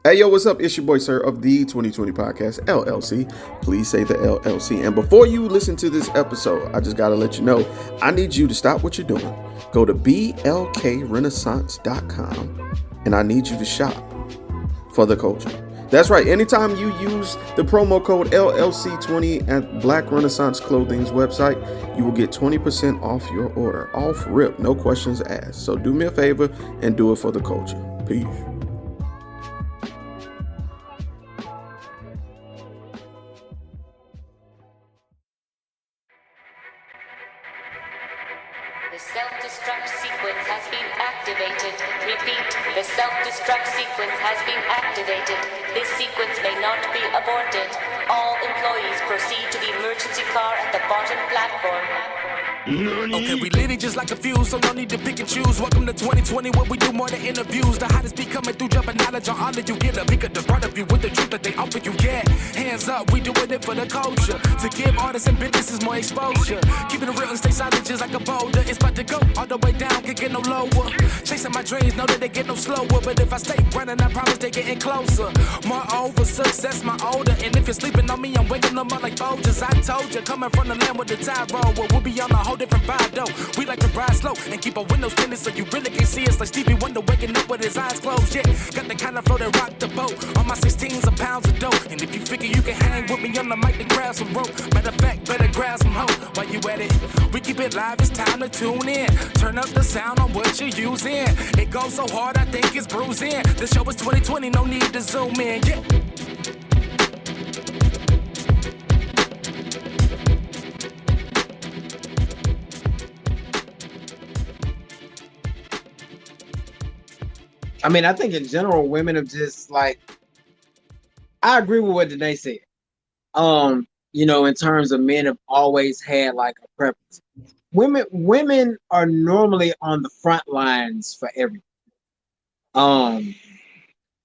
Hey, yo, what's up? It's your boy, Sir, of the 2020 Podcast, LLC. Please say the LLC. And before you listen to this episode, I just got to let you know, I need you to stop what you're doing. Go to blkrenaissance.com, and I need you to shop for the culture. That's right. Anytime you use the promo code LLC20 at Black Renaissance Clothing's website, you will get 20% off your order. Off rip, no questions asked. So do me a favor and do it for the culture. Peace. The self-destruct sequence has been activated. Repeat, the self-destruct sequence has been activated. This sequence may not be aborted. All employees proceed to the emergency car at the bottom platform. Okay, we lit it just like a fuse, so no need to pick and choose. Welcome to 2020, where we do more than interviews. The hottest be coming through, jumping knowledge on all of you. Get a peek at the front of you with the truth that they offer you. Yeah, hands up, we doing it for the culture. To give artists and businesses more exposure. Keeping it real and stay solid just like a boulder. It's about to go all the way down, can't get no lower. Chasing my dreams, know that they get no slower. But if I stay running, I promise they getting closer. Moreover, success my older. And if you're sleeping on me, I'm waking them up like Folgers. I told you, coming from the land with the tide roll. Well, we'll be on a whole different vibe though. We like to ride slow and keep our windows tinted so you really can't see us. Like Stevie Wonder waking up with his eyes closed. Yeah, got the kind of flow that rock the boat. On my 16s of pounds of dough. And if you figure you can hang with me on the mic, then grab some rope. Matter of fact, better grab some hope. While you at it, we keep it live. It's time to tune in. Turn up the sound on what you're using. It goes so hard, I think it's bruising. The show is 2020, no need to zoom in. Yeah. I mean, I think in general, women have just like, I agree with what Danae said. In terms of men have always had like a preference. Women are normally on the front lines for everything.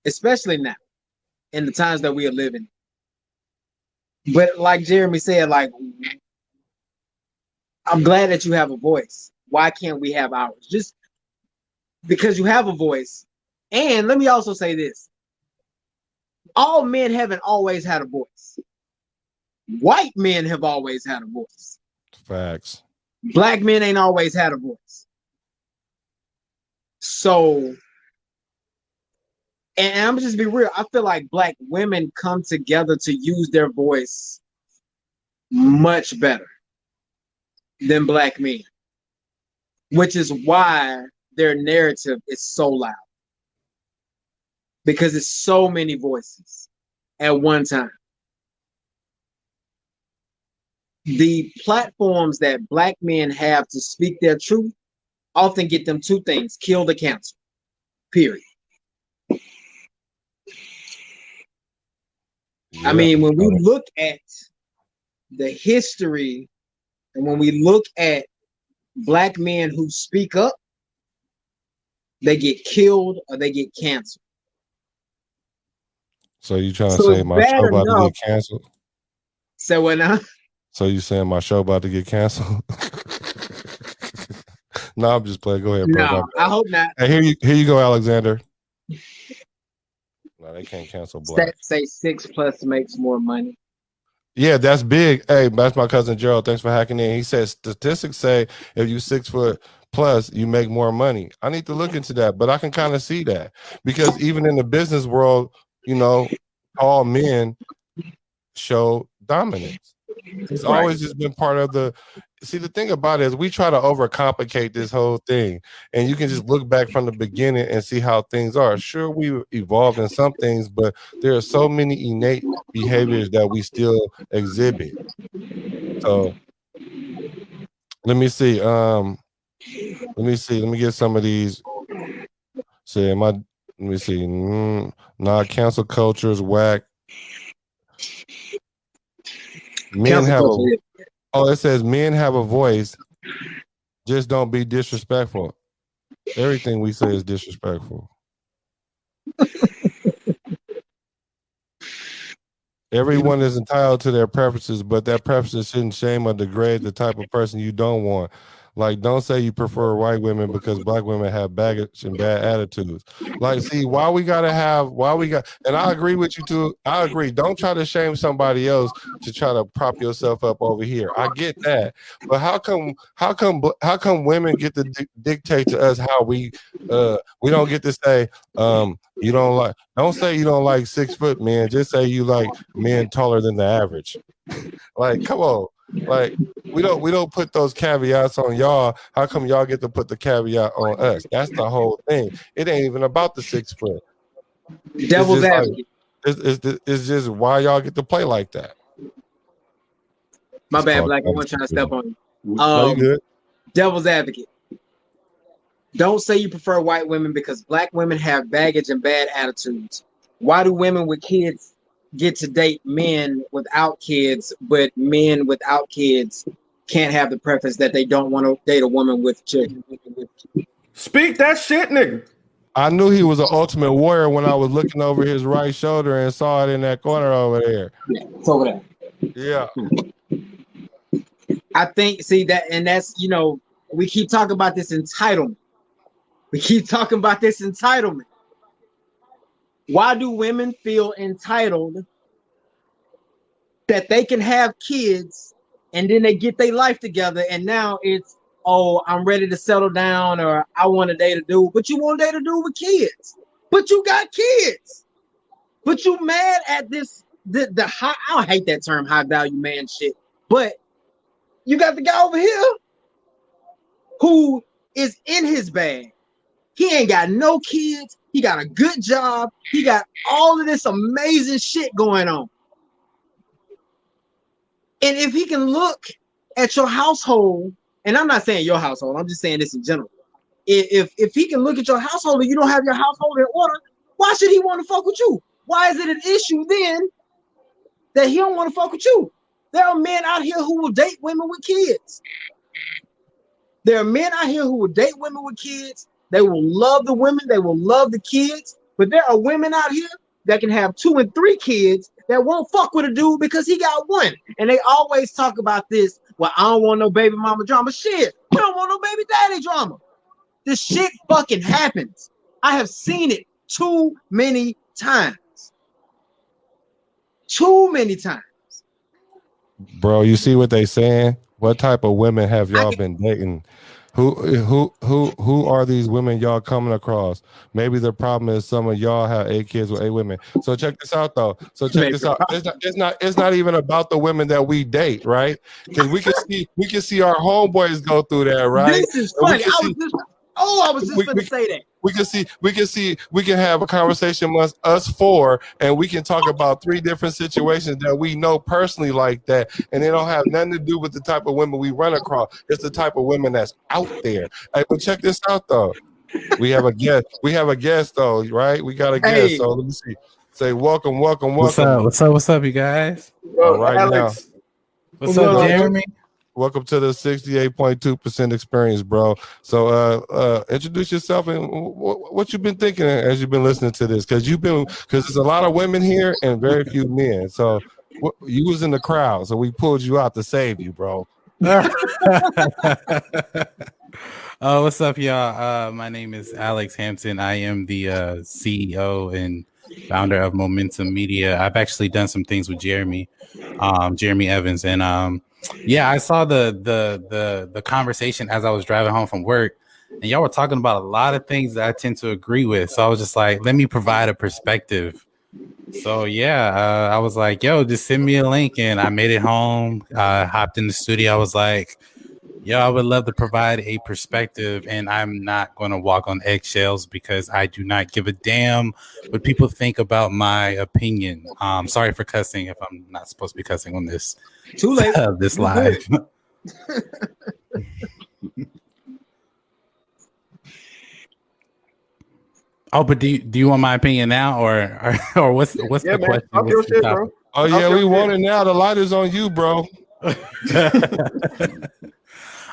Especially now, in the times that we are living. But like Jeremy said, like, I'm glad that you have a voice. Why can't we have ours? Just because you have a voice. And let me also say this. All men haven't always had a voice. White men have always had a voice. Facts. Black men ain't always had a voice. So, and I'm just be real, I feel like black women come together to use their voice much better than black men, which is why their narrative is so loud. Because it's so many voices at one time. The platforms that black men have to speak their truth often get them two things: killed or canceled. Period. I mean, when we look at the history and when we look at black men who speak up, they get killed or they get canceled. So you trying to say my show about to get canceled? So what now? So you saying my show about to get canceled? No, I'm just playing. Go ahead, bro. No, I hope not. Hey, here you go, Alexander. No, they can't cancel black. Say 6+ makes more money. Yeah, that's big. Hey, that's my cousin Gerald. Thanks for hacking in. He says statistics say if you 6+ you make more money. I need to look into that, but I can kind of see that because even in the business world, all men show dominance. It's always just been part of the. See, the thing about it is we try to overcomplicate this whole thing, and you can just look back from the beginning and see how things are. Sure, we evolved in some things, but there are so many innate behaviors that we still exhibit. So let me see. Let me get some of these. Let me see. Nah, cancel culture is whack. It says men have a voice. Just don't be disrespectful. Everything we say is disrespectful. Everyone is entitled to their preferences, but that preferences shouldn't shame or degrade the type of person you don't want. Like, don't say you prefer white women because black women have baggage and bad attitudes. Like, see, why we got, and I agree with you too. I agree. Don't try to shame somebody else to try to prop yourself up over here. I get that. But how come women get to dictate to us how we don't get to say, don't say you don't like 6 foot men. Just say you like men taller than the average. Like, come on. Like, we don't put those caveats on y'all. How come y'all get to put the caveat on us? That's the whole thing. It ain't even about the 6 foot. Devil's advocate. It's just why y'all get to play like that. My bad, Black. I wasn't trying to step on you. No, you good. Devil's advocate. Don't say you prefer white women because black women have baggage and bad attitudes. Why do women with kids get to date men without kids, but men without kids can't have the preference that they don't want to date a woman with children? Speak that shit, nigga. I knew he was an ultimate warrior when I was looking over his right shoulder and saw it in that corner over there. Yeah, it's over there. Yeah. I think, see that, and that's, we keep talking about this entitlement. Why do women feel entitled that they can have kids and then they get their life together and now it's, oh, I'm ready to settle down or I want to date a dude, but you want to date a dude with kids, but you got kids, but you mad at this, the high, I hate that term, high value man shit, but you got the guy over here who is in his bag. He ain't got no kids. He got a good job. He got all of this amazing shit going on. And if he can look at your household, and I'm not saying your household, I'm just saying this in general. If he can look at your household and you don't have your household in order, why should he want to fuck with you? Why is it an issue then that he don't want to fuck with you? There are men out here who will date women with kids. There are men out here who will date women with kids. They will love the women. They will love the kids. But there are women out here that can have 2 and 3 kids that won't fuck with a dude because he got one. And they always talk about this. Well, I don't want no baby mama drama. Shit, you don't want no baby daddy drama. This shit fucking happens. I have seen it too many times. Too many times. Bro, you see what they saying? What type of women have y'all been dating? Who are these women y'all coming across? Maybe the problem is some of y'all have 8 kids with 8 women. So check this out though. It's not even about the women that we date, right? Because we can see our homeboys go through that, right? This is funny. I was just gonna say that. We can have a conversation amongst us 4, and we can talk about 3 different situations that we know personally like that, and they don't have nothing to do with the type of women we run across. It's the type of women that's out there. Hey, but check this out though. We have a guest though, right? We got a guest. So let me see. Say welcome. What's up, you guys? All right, Alex. now. What's up, Jeremy? Welcome to the 68.2% experience, bro. So introduce yourself and what you've been thinking as you've been listening to this, because there's a lot of women here and very few men. So you was in the crowd, so we pulled you out to save you, bro. What's up, y'all? My name is Alex Hampton. I am the CEO and founder of Momentum Media. I've actually done some things with Jeremy Evans, and yeah, I saw the conversation as I was driving home from work, and y'all were talking about a lot of things that I tend to agree with. So I was just like, let me provide a perspective. So yeah, I was like, yo, just send me a link, and I made it home. Hopped in the studio. I was like, yo, I would love to provide a perspective, and I'm not going to walk on eggshells because I do not give a damn what people think about my opinion. Sorry for cussing if I'm not supposed to be cussing on this. Too late. This live. Oh, but do you want my opinion now, or what's the man. question? Talk your shit, bro. Oh yeah, we want it now. The light is on you, bro.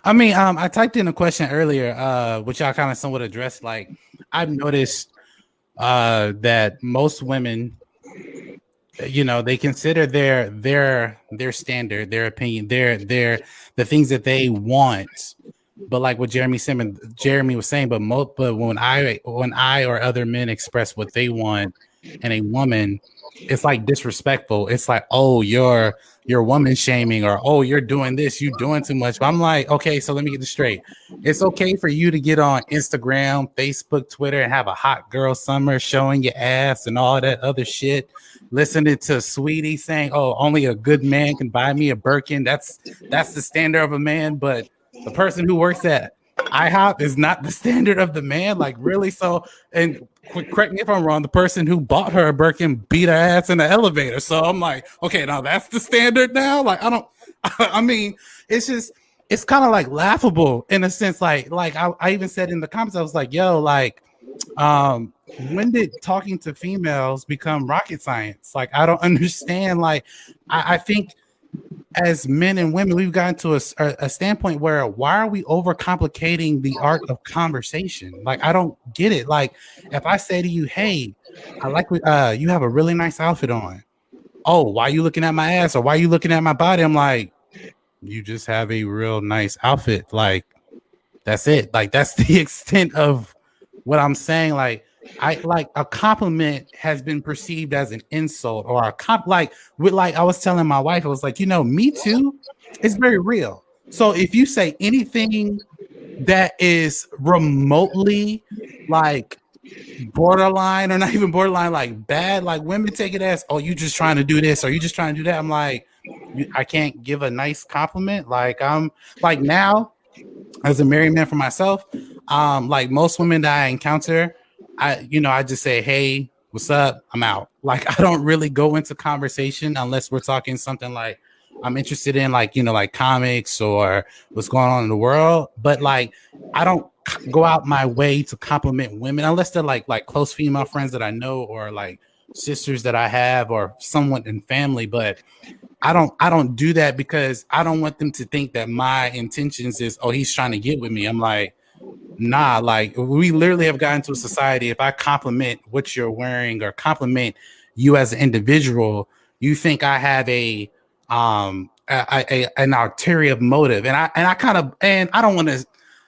I mean, I typed in a question earlier, which y'all kind of somewhat addressed. Like, I've noticed that most women, they consider their standard, their opinion, the things that they want But like what Jeremy was saying, but when I or other men express what they want in a woman, it's like disrespectful. It's like, oh, you're woman shaming, or oh, you're doing this, you doing too much. But I'm like, okay, so let me get this straight. It's okay for you to get on Instagram, Facebook, Twitter, and have a hot girl summer showing your ass and all that other shit. Listening to Sweetie saying, "Oh, only a good man can buy me a Birkin." That's the standard of a man. But the person who works at IHOP is not the standard of the man. Like, really? So, and correct me if I'm wrong, the person who bought her a Birkin beat her ass in the elevator. So I'm like, okay, now that's the standard now. Like, I mean, it's just, it's kind of like laughable in a sense. Like I even said in the comments, I was like, yo, like, when did talking to females become rocket science? Like, I don't understand. Like, I think as men and women, we've gotten to a standpoint where why are we overcomplicating the art of conversation? Like, I don't get it. Like, if I say to you, hey, I like you have a really nice outfit on. Oh, why are you looking at my ass, or why are you looking at my body? I'm like, you just have a real nice outfit. Like, that's it. Like, that's the extent of what I'm saying. Like, a compliment has been perceived as an insult, or like I was telling my wife, I was like, Me Too is very real. So if you say anything that is remotely like borderline, or not even borderline, like bad, like women take it as, oh, you just trying to do this, or you just trying to do that. I'm like, I can't give a nice compliment. Like, I'm like, now as a married man for myself, like most women that I encounter, I just say, hey, what's up? I'm out. Like, I don't really go into conversation unless we're talking something like I'm interested in, like, like comics or what's going on in the world. But like, I don't go out my way to compliment women unless they're like close female friends that I know, or like sisters that I have, or someone in family. But I don't do that because I don't want them to think that my intentions is, oh, he's trying to get with me. I'm like, nah, like, we literally have gotten to a society, if I compliment what you're wearing or compliment you as an individual, you think I have an ulterior motive. And I don't want to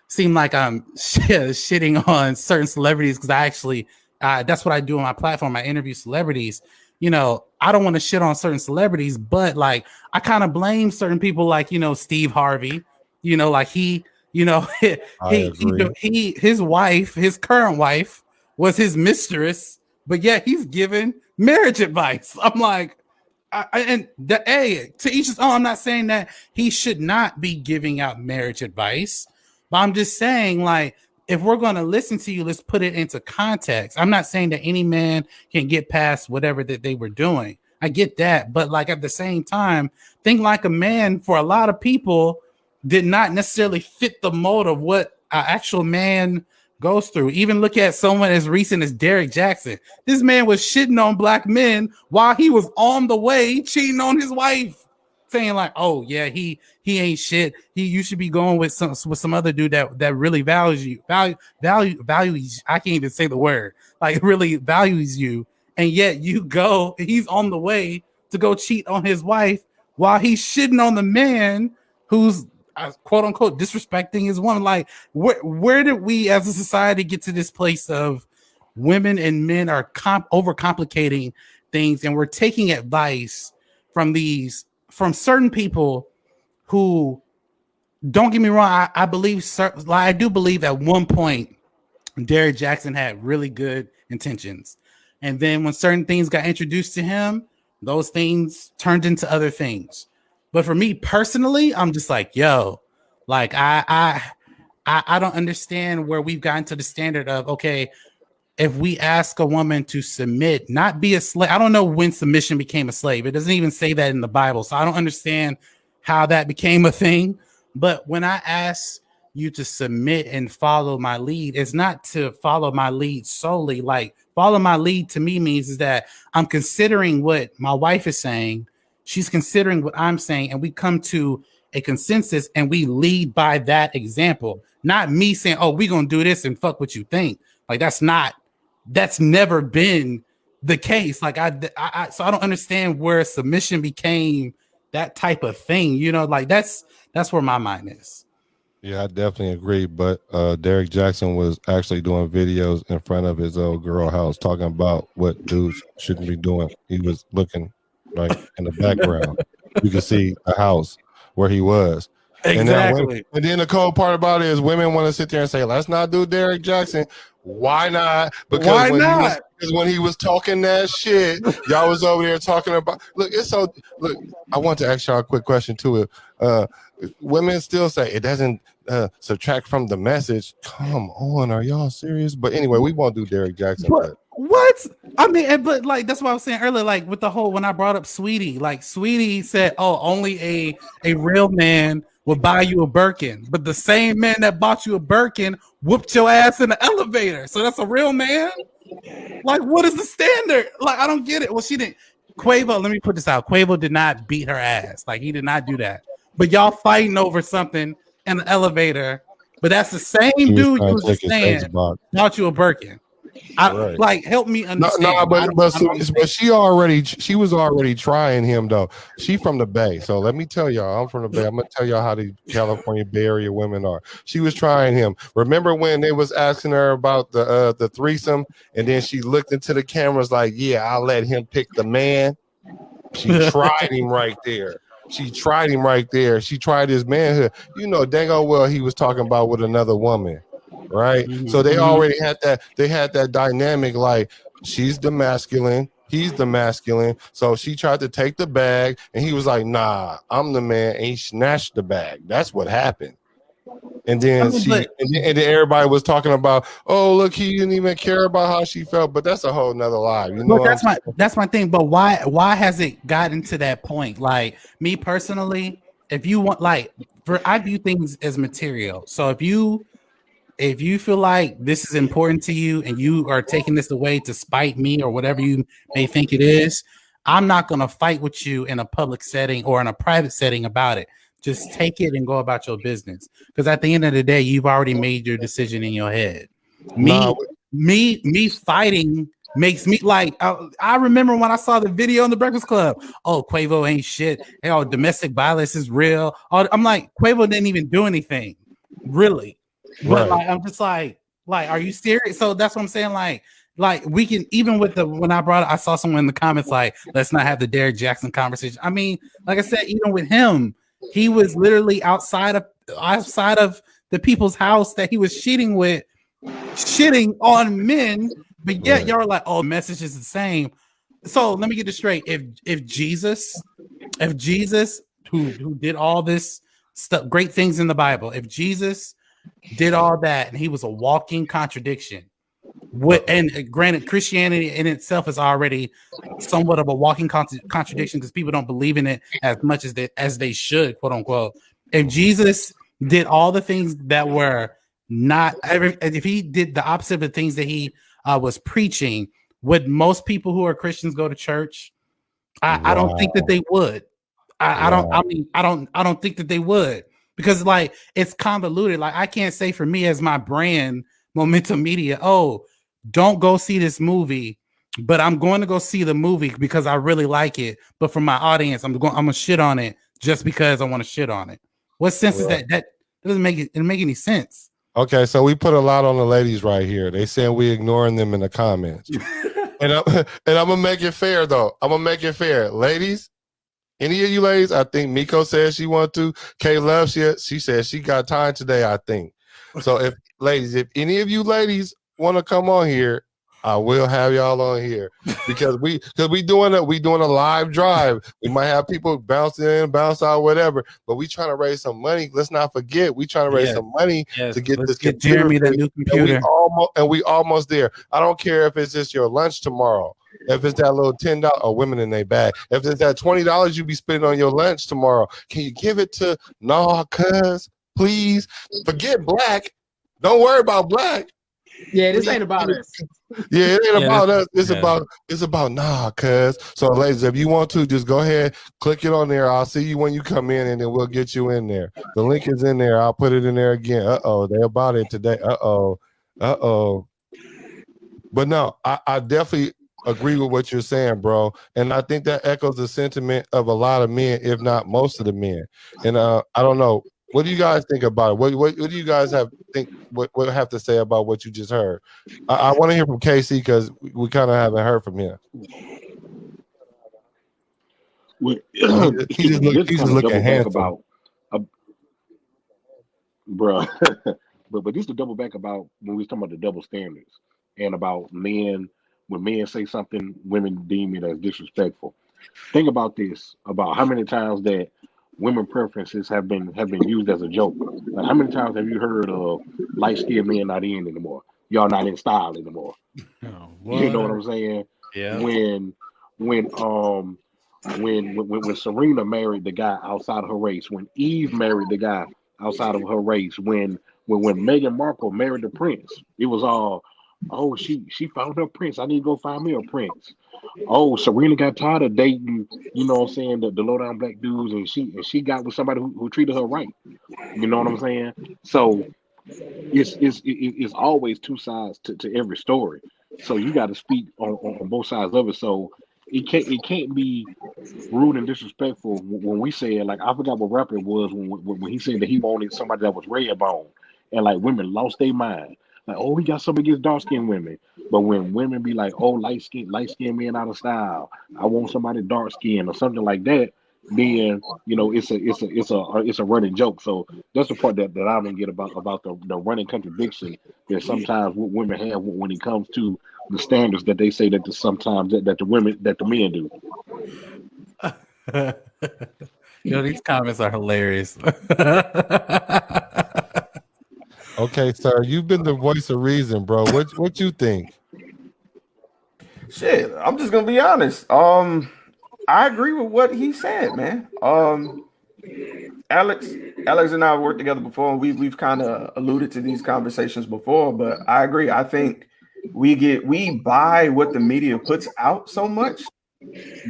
seem like I'm shitting on certain celebrities, because I actually, that's what I do on my platform. I interview celebrities. I don't want to shit on certain celebrities, but like, I kind of blame certain people, like, Steve Harvey, like he, his wife, his current wife, was his mistress, but yet he's giving marriage advice. I'm like, to each his own. I'm not saying that he should not be giving out marriage advice, but I'm just saying, like, if we're going to listen to you, let's put it into context. I'm not saying that any man can get past whatever that they were doing. I get that. But like, at the same time, think like a man, for a lot of people, did not necessarily fit the mold of what an actual man goes through. Even look at someone as recent as Derek Jackson. This man was shitting on black men while he was on the way cheating on his wife, saying like, oh yeah, he ain't shit. You should be going with some other dude that really values you. Values. I can't even say the word. Like, really values you. And yet he's on the way to go cheat on his wife while he's shitting on the man who's quote unquote disrespecting his woman. Like, where did we as a society get to this place of women and men are overcomplicating things, and we're taking advice from certain people who, don't get me wrong, I do believe at one point Derek Jackson had really good intentions, and then when certain things got introduced to him, those things turned into other things. But for me personally, I'm just like, yo, like, I don't understand where we've gotten to the standard of, okay, if we ask a woman to submit, not be a slave. I don't know when submission became a slave. It doesn't even say that in the Bible. So I don't understand how that became a thing. But when I ask you to submit and follow my lead, it's not to follow my lead solely. Like, follow my lead to me means is that I'm considering what my wife is saying. She's considering what I'm saying, and we come to a consensus and we lead by that example. Not me saying, oh, we're going to do this and fuck what you think. Like, that's never been the case. Like, so I don't understand where submission became that type of thing. Like, that's where my mind is. Yeah, I definitely agree. But Derek Jackson was actually doing videos in front of his old girl house talking about what dudes shouldn't be doing. He was looking like in the background. You could see the house where he was. And now, Exactly. and then the cold part about it is women want to sit there and say, "Let's not do Derek Jackson." Why not? Because Why not? when he was talking that shit, y'all was over there talking about. Look, it's so. Look, I want to ask y'all a quick question too. Women still say it doesn't subtract from the message. Come on, are y'all serious? But anyway, we won't do Derek Jackson. But what? I mean, but like that's what I was saying earlier. Like with the whole when I brought up Sweetie, like Sweetie said, "Oh, only a real man will buy you a Birkin." But the same man that bought you a Birkin whooped your ass in the elevator. So that's a real man. Like, what is the standard? Like, I don't get it. Well, she didn't. Quavo, let me put this out. Quavo did not beat her ass. Like, he did not do that. But y'all fighting over something in the elevator. But that's the same He was dude trying you to was take just his saying Xbox. bought you a Birkin. I Right. like help me No, understand. but she was already trying him though. She from the Bay, so let me tell y'all, I'm from the Bay. I'm gonna tell y'all how the California Bay Area women are. She was trying him. Remember when they was asking her about the threesome, and then she looked into the cameras like, "Yeah, I'll let him pick the man." She tried him right there. She tried him right there. She tried his manhood. You know, dang old well he was talking about with another woman, right? So they already had that. They had that dynamic. Like she's the masculine, he's the masculine. So she tried to take the bag, and he was like, "Nah, I'm the man," and he snatched the bag. That's what happened. And then and then everybody was talking about, oh look, he didn't even care about how she felt. But that's a whole nother lie. You know But what I'm saying? that's my thing. But why has it gotten to that point? Like me personally, if you want like I view things as material. So if you feel like this is important to you and you are taking this away to spite me or whatever you may think it is, I'm not going to fight with you in a public setting or in a private setting about it. Just take it and go about your business. Because at the end of the day, you've already made your decision in your head. Nah, Me fighting makes me like I remember when I saw the video on the Breakfast Club. Oh, Quavo ain't shit. Hey, oh, domestic violence is real. Oh, I'm like, Quavo didn't even do anything, really. But right. like, I'm just like, are you serious? So that's what I'm saying. Like we can even with the when I brought it, I saw someone in the comments like, let's not have the Derek Jackson conversation. I mean, like I said, even with him, he was literally outside of the people's house that he was shitting on men, but yet y'all are like, oh, message is the same. So let me get this straight. If Jesus who did all this stuff, great things in the Bible, if Jesus did all that and he was a walking contradiction, and granted, Christianity in itself is already somewhat of a walking contradiction because people don't believe in it as much as they should, quote unquote. If Jesus did all the things that were not, if he did the opposite of the things that he was preaching, would most people who are Christians go to church? I don't think that they would. I don't think that they would, because like it's convoluted. Like I can't say for me as my brand, Momentum Media, oh, don't go see this movie, but I'm going to go see the movie because I really like it. But for my audience, I'm gonna shit on it just because I want to shit on it. What sense is that? That doesn't make any sense. Okay, so we put a lot on the ladies right here. They saying we ignoring them in the comments. and I'm gonna make it fair though. I'm gonna make it fair. Ladies, any of you ladies, I think Miko said she want to. Kay Love, she said she got time today, I think. So if any of you ladies want to come on here, I will have y'all on here because we doing a live drive. We might have people bounce in, bounce out, whatever. But we trying to raise some money. Let's not forget, we trying to raise some money to get this get Jeremy that new computer. And we almost there. I don't care if it's just your lunch tomorrow. If it's that little $10 or women in their bag, if it's that $20 you be spending on your lunch tomorrow, can you give it to cuz please? Forget black. Don't worry about black. Yeah, this ain't about us. Yeah, it ain't about us. It's about cuz. So ladies, if you want to, just go ahead, click it on there. I'll see you when you come in, and then we'll get you in there. The link is in there. I'll put it in there again. They're about it today. But no, I definitely agree with what you're saying, bro. And I think that echoes the sentiment of a lot of men, if not most of the men. And I don't know. What do you guys think about it? What do you guys have to say about what you just heard? I want to hear from KC because we kind of haven't heard from him. Well, He's just looking handsome. Bro. but this to double back about when we was talking about the double standards and about men. When men say something, women deem it as disrespectful. Think about this: about how many times that women preferences have been used as a joke. Like how many times have you heard of light skinned men not in anymore? Y'all not in style anymore. You know what I'm saying? Yeah. When Serena married the guy outside of her race, when Eve married the guy outside of her race, when Meghan Markle married the prince, it was all, oh, she found her prince. I need to go find me a prince. Oh, Serena got tired of dating, you know what I'm saying, the low down black dudes, and she got with somebody who treated her right. You know what I'm saying? So it's always two sides to every story. So you got to speak on both sides of it. So it can't be rude and disrespectful when we say it. Like I forgot what rapper it was when he said that he wanted somebody that was red bone, and like women lost their mind. Like, oh, he got something against dark skinned women. But when women be like, oh, light skinned men out of style, I want somebody dark skinned or something like that, then it's a running joke. So that's the part that I don't get about the running contradiction that sometimes women have when it comes to the standards that they say that sometimes that the men do. These comments are hilarious. Okay, sir, you've been the voice of reason, bro. What you think? Shit, I'm just gonna be honest. I agree with what he said, man. Alex and I have worked together before, and we've kind of alluded to these conversations before, but I agree. I think we buy what the media puts out so much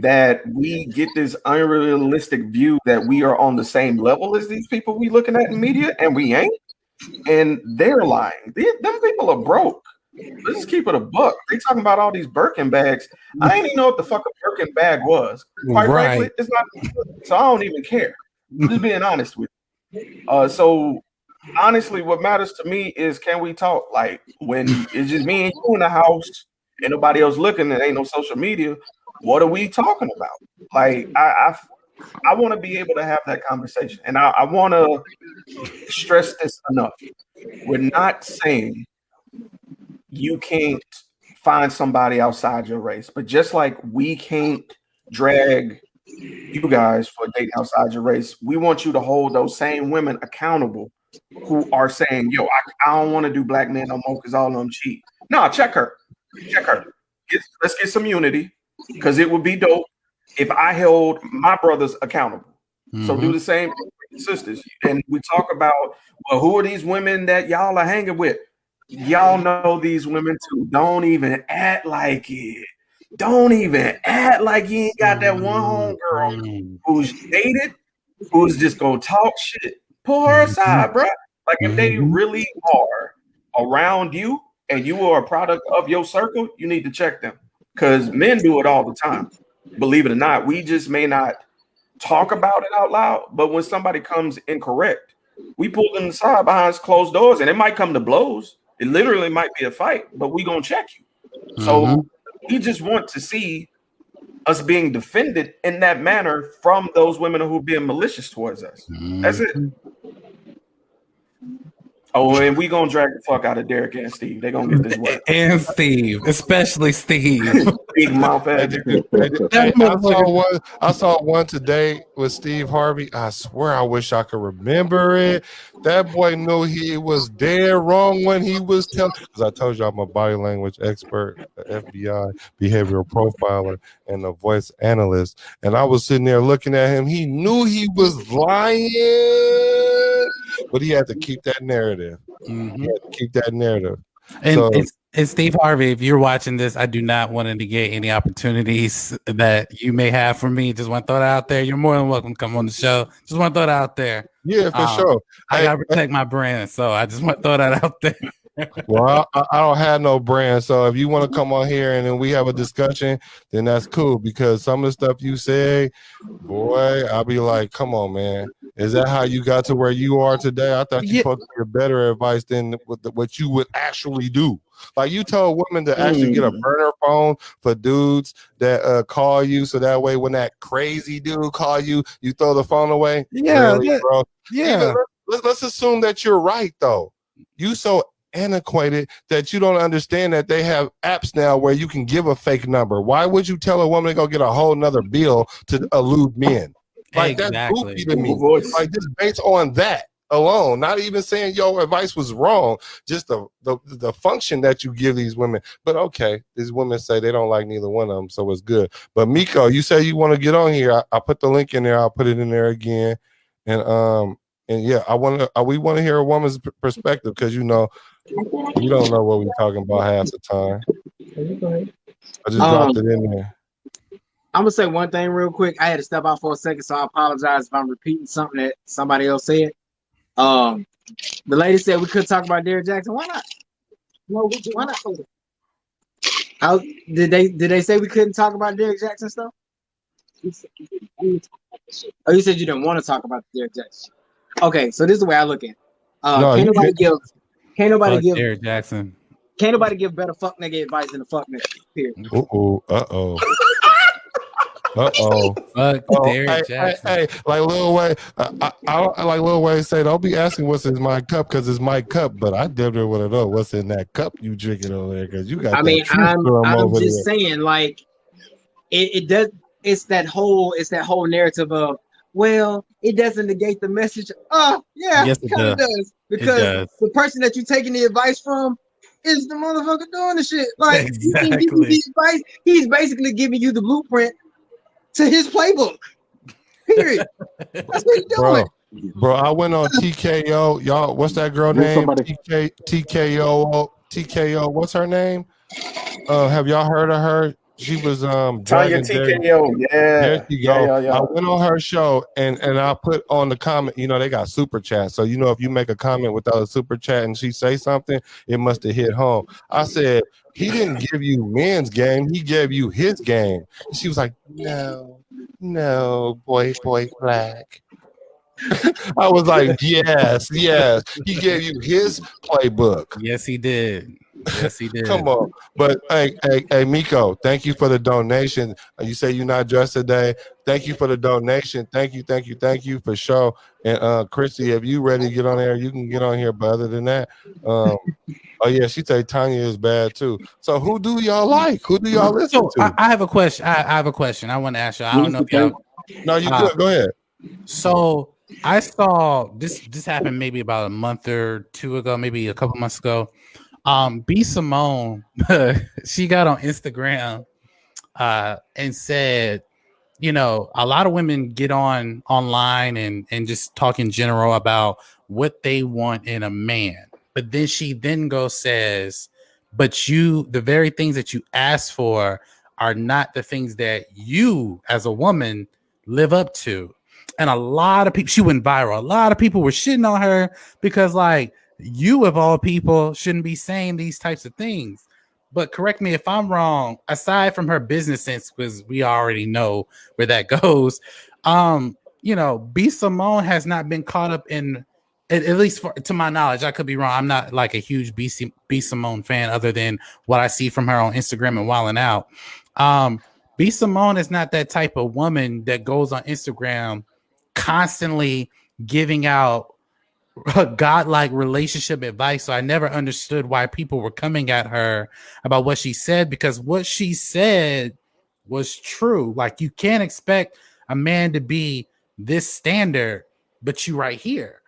that we get this unrealistic view that we are on the same level as these people we looking at in media, and we ain't. And they're lying. Them people are broke. Let's just keep it a buck. They talking about all these Birkin bags. I didn't even know what the fuck a Birkin bag was. Quite frankly, it's not. So I don't even care. I'm just being honest with you. So honestly, what matters to me is, can we talk? Like when it's just me and you in the house and nobody else looking, and ain't no social media. What are we talking about? Like I want to be able to have that conversation, and I want to stress this enough. We're not saying you can't find somebody outside your race, but just like we can't drag you guys for dating outside your race, we want you to hold those same women accountable who are saying, yo, I don't want to do black men no more because all of them cheat. No, check her. Let's get some unity, because it would be dope if I held my brothers accountable. Mm-hmm. So do the same thing with sisters. And we talk about, well, who are these women that y'all are hanging with? Y'all know these women too. Don't even act like it. Don't even act like you ain't got that one homegirl who's dated, who's just gonna talk shit. Pull her aside, bro. Like if they really are around you and you are a product of your circle, you need to check them. Because men do it all the time. Believe it or not, we just may not talk about it out loud, but when somebody comes incorrect, we pull them aside behind closed doors, and it might come to blows. It literally might be a fight, but we gonna check you. So we just want to see us being defended in that manner from those women who are being malicious towards us. That's it. Oh, and we gonna drag the fuck out of Derek and Steve. They gonna get this way. And Steve, especially Steve. Big mouth ass. I saw one today with Steve Harvey. I swear I wish I could remember it. That boy knew he was dead wrong when he was telling, because I told you I'm a body language expert, FBI behavioral profiler, and a voice analyst. And I was sitting there looking at him. He knew he was lying, but he had to keep that narrative. He had to keep that narrative. And so, it's Steve Harvey. If you're watching this, I do not want to negate any opportunities that you may have for me. Just want to throw that out there. You're more than welcome to come on the show. Just want to throw that out there. Yeah, for sure. I gotta protect my brand, so I just want to throw that out there. Well, I don't have no brand, so if you want to come on here and then we have a discussion, then that's cool. Because some of the stuff you say, boy, I'll be like, come on, man. Is that how you got to where you are today? I thought you Yeah. supposed to get better advice than what you would actually do. Like you told women to actually get a burner phone for dudes that call you, so that way when that crazy dude call you, you throw the phone away. Yeah, Really, bro? yeah. Let's assume that you're right though. You so antiquated that you don't understand that they have apps now where you can give a fake number. Why would you tell a woman to go get a whole nother bill to elude men? Like that's goofy to me. Like just based on that alone, not even saying your advice was wrong, just the function that you give these women. But okay, these women say they don't like neither one of them, so it's good. But Miko, you say you want to get on here. I put the link in there. I'll put it in there again. And yeah, we want to hear a woman's perspective because you know we don't know what we're talking about half the time. I just dropped it in there. I'm gonna say one thing real quick. I had to step out for a second, so I apologize if I'm repeating something that somebody else said. The lady said we could talk about Derrick Jackson. Why not? No, why not? Did they say we couldn't talk about Derrick Jackson stuff? Oh, you said you didn't want to talk about Derrick Jackson. Okay, so this is the way I look at it. Can't nobody give Derrick Jackson. Can't nobody give better fuck nigga advice than a fuck nigga. Period. Fuck Derrick Jackson. Hey, like Lil Wayne, I like Lil Wayne say, don't be asking what's in my cup because it's my cup, but I damn near want to know what's in that cup you drinking over there because you got. I mean, I'm just saying, like, it does. It's that whole narrative of, well, it doesn't negate the message. Yeah, yes, it kind of does because the person that you're taking the advice from is the motherfucker doing the shit. Like, exactly. He can give you the advice. He's basically giving you the blueprint to his playbook. Period. That's what he's doing. Bro, I went on TKO. Y'all, what's that girl name? TKO. What's her name? Have y'all heard of her? She was Tanya TKO. There she go. Yeah. I went on her show and I put on the comment, you know, they got super chat. So, you know, if you make a comment without a super chat and she say something, it must have hit home. I said, he didn't give you men's game, he gave you his game. And she was like, no, boy, black. I was like, yes. He gave you his playbook. Yes, he did. Come on. But hey, Miko, thank you for the donation. You say you're not dressed today. Thank you for the donation. Thank you for sure. And Christy, if you ready to get on there, you can get on here. But other than that, oh yeah, she say Tanya is bad too. So who do y'all like? Who do y'all listen to? I have a question. I have a question. I want to ask you. I don't know if y'all. No, you good. Go ahead. So I saw this happened maybe about a month or two ago, maybe a couple months ago. B Simone, she got on Instagram and said, you know, a lot of women get online and just talk in general about what they want in a man. But then she says, but the very things that you ask for are not the things that you as a woman live up to. And a lot of people, she went viral. A lot of people were shitting on her because, like, you of all people shouldn't be saying these types of things. But correct me if I'm wrong, aside from her business sense, because we already know where that goes, you know, B Simone has not been caught up in, at least to my knowledge, I could be wrong. I'm not like a huge B Simone fan other than what I see from her on Instagram and Wildin' Out. B Simone is not that type of woman that goes on Instagram constantly giving out godlike relationship advice. So I never understood why people were coming at her about what she said, because what she said was true. Like, you can't expect a man to be this standard, but you right here.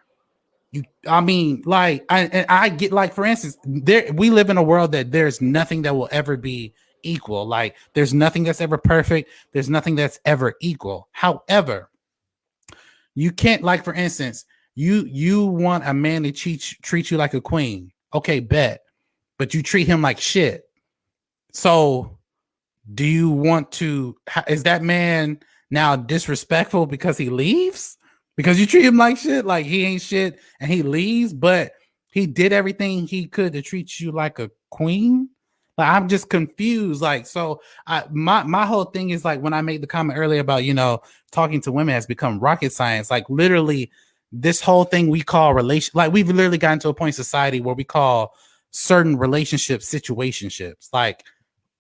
I get, like, for instance, we live in a world that there's nothing that will ever be equal. Like, there's nothing that's ever perfect. There's nothing that's ever equal. However, you can't, like, for instance, you want a man to treat you like a queen. Okay, bet. But you treat him like shit. So do you want to, is that man now disrespectful because he leaves? Because you treat him like shit, like he ain't shit, and he leaves, but He did everything he could to treat you like a queen. Like, I'm just confused. Like, so my whole thing is like when I made the comment earlier about, you know, talking to women has become rocket science. Like, literally, this whole thing we call relation, like we've literally gotten to a point in society where we call certain relationships situationships.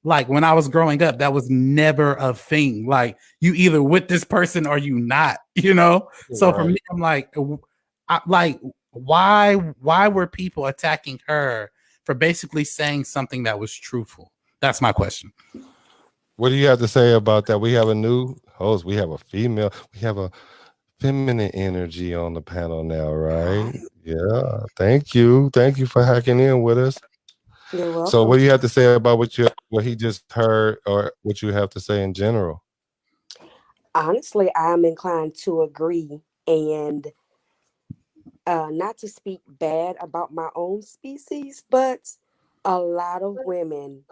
Like when I was growing up, that was never a thing. Like, you either with this person or you not, you know? So for me, Right. I'm like, why were people attacking her for basically saying something that was truthful? That's my question. What do you have to say about that? We have a new host. We have a female. We have a feminine energy on the panel now, right? Yeah. Thank you. Thank you for hacking in with us. You're So welcome. what do you have to say about what he just heard or what you have to say in general? Honestly, I'm inclined to agree, and not to speak bad about my own species, but a lot of women,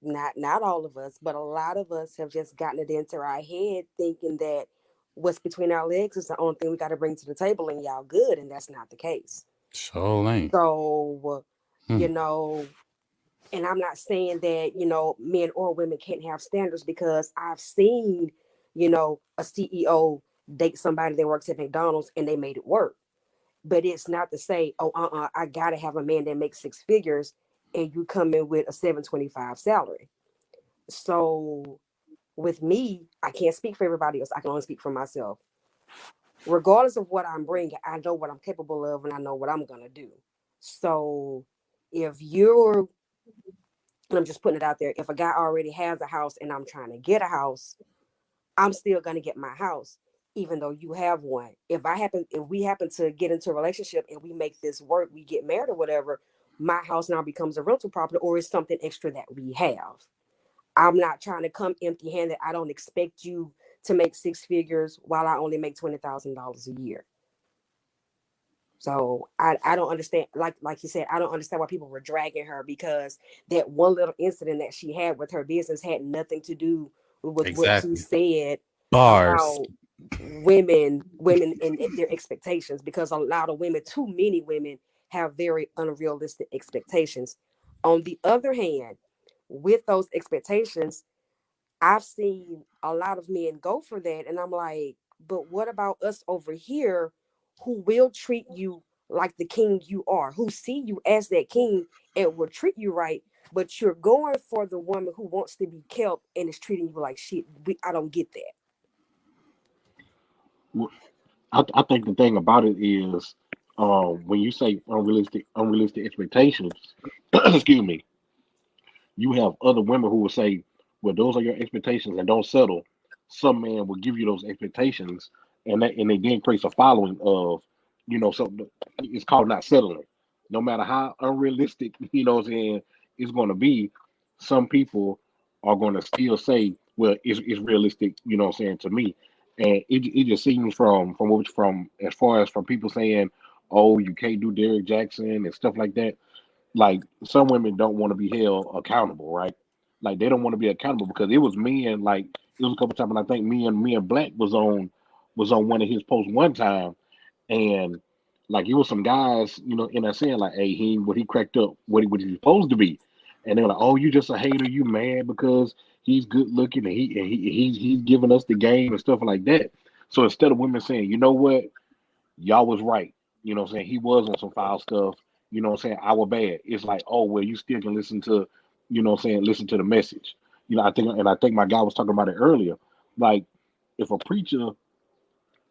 not all of us, but a lot of us have just gotten it into our head thinking that what's between our legs is the only thing we got to bring to the table and y'all good, and that's not the case. So lame. So, Hmm. you know, and I'm not saying that, men or women can't have standards, because I've seen, a CEO date somebody that works at McDonald's and they made it work. But it's not to say, oh, I gotta have a man that makes six figures and you come in with a 725 salary. So with me, I can't speak for everybody else. I can only speak for myself. Regardless of what I'm bringing, I know what I'm capable of and I know what I'm gonna do. So if you're, I'm just putting it out there, if a guy already has a house and I'm trying to get a house, I'm still gonna get my house, even though you have one. If we happen to get into a relationship and we make this work, we get married or whatever, my house now becomes a rental property or it's something extra that we have. I'm not trying to come empty handed. I don't expect you to make six figures while I only make $20,000 a year. So I don't understand, like you said, I don't understand why people were dragging her, because that one little incident that she had with her business had nothing to do with what she Exactly. said Bars. about women and their expectations, because a lot of women, too many women, have very unrealistic expectations. On the other hand, with those expectations, I've seen a lot of men go for that, and I'm like, but what about us over here who will treat you like the king you are, who see you as that king and will treat you right, but you're going for the woman who wants to be kept and is treating you like shit. I don't get that. I think the thing about it is, when you say unrealistic expectations, excuse me, you have other women who will say, "Well, those are your expectations, and don't settle." Some man will give you those expectations, and it then creates a following of, so it's called not settling. No matter how unrealistic, what I'm saying, it's going to be, some people are going to still say, "Well, it's realistic," what I'm saying, to me, and it just seems from as far as from people saying, "Oh, you can't do Derek Jackson" and stuff like that. Like, some women don't want to be held accountable, right? Like, they don't want to be accountable because it was men. Like, it was a couple times, and I think me and Black was on one of his posts one time, and like, it was some guys, in there saying like, "Hey, he cracked up what he's supposed to be," and they're like, "Oh, you just a hater, you mad because he's good looking and he's giving us the game and stuff like that." So instead of women saying, "You know what? Y'all was right. What I'm saying? He was on some foul stuff. What I'm saying? Our bad." It's like, "Oh, well, you still can listen to, what I'm saying, listen to the message." I think my guy was talking about it earlier. Like, if a preacher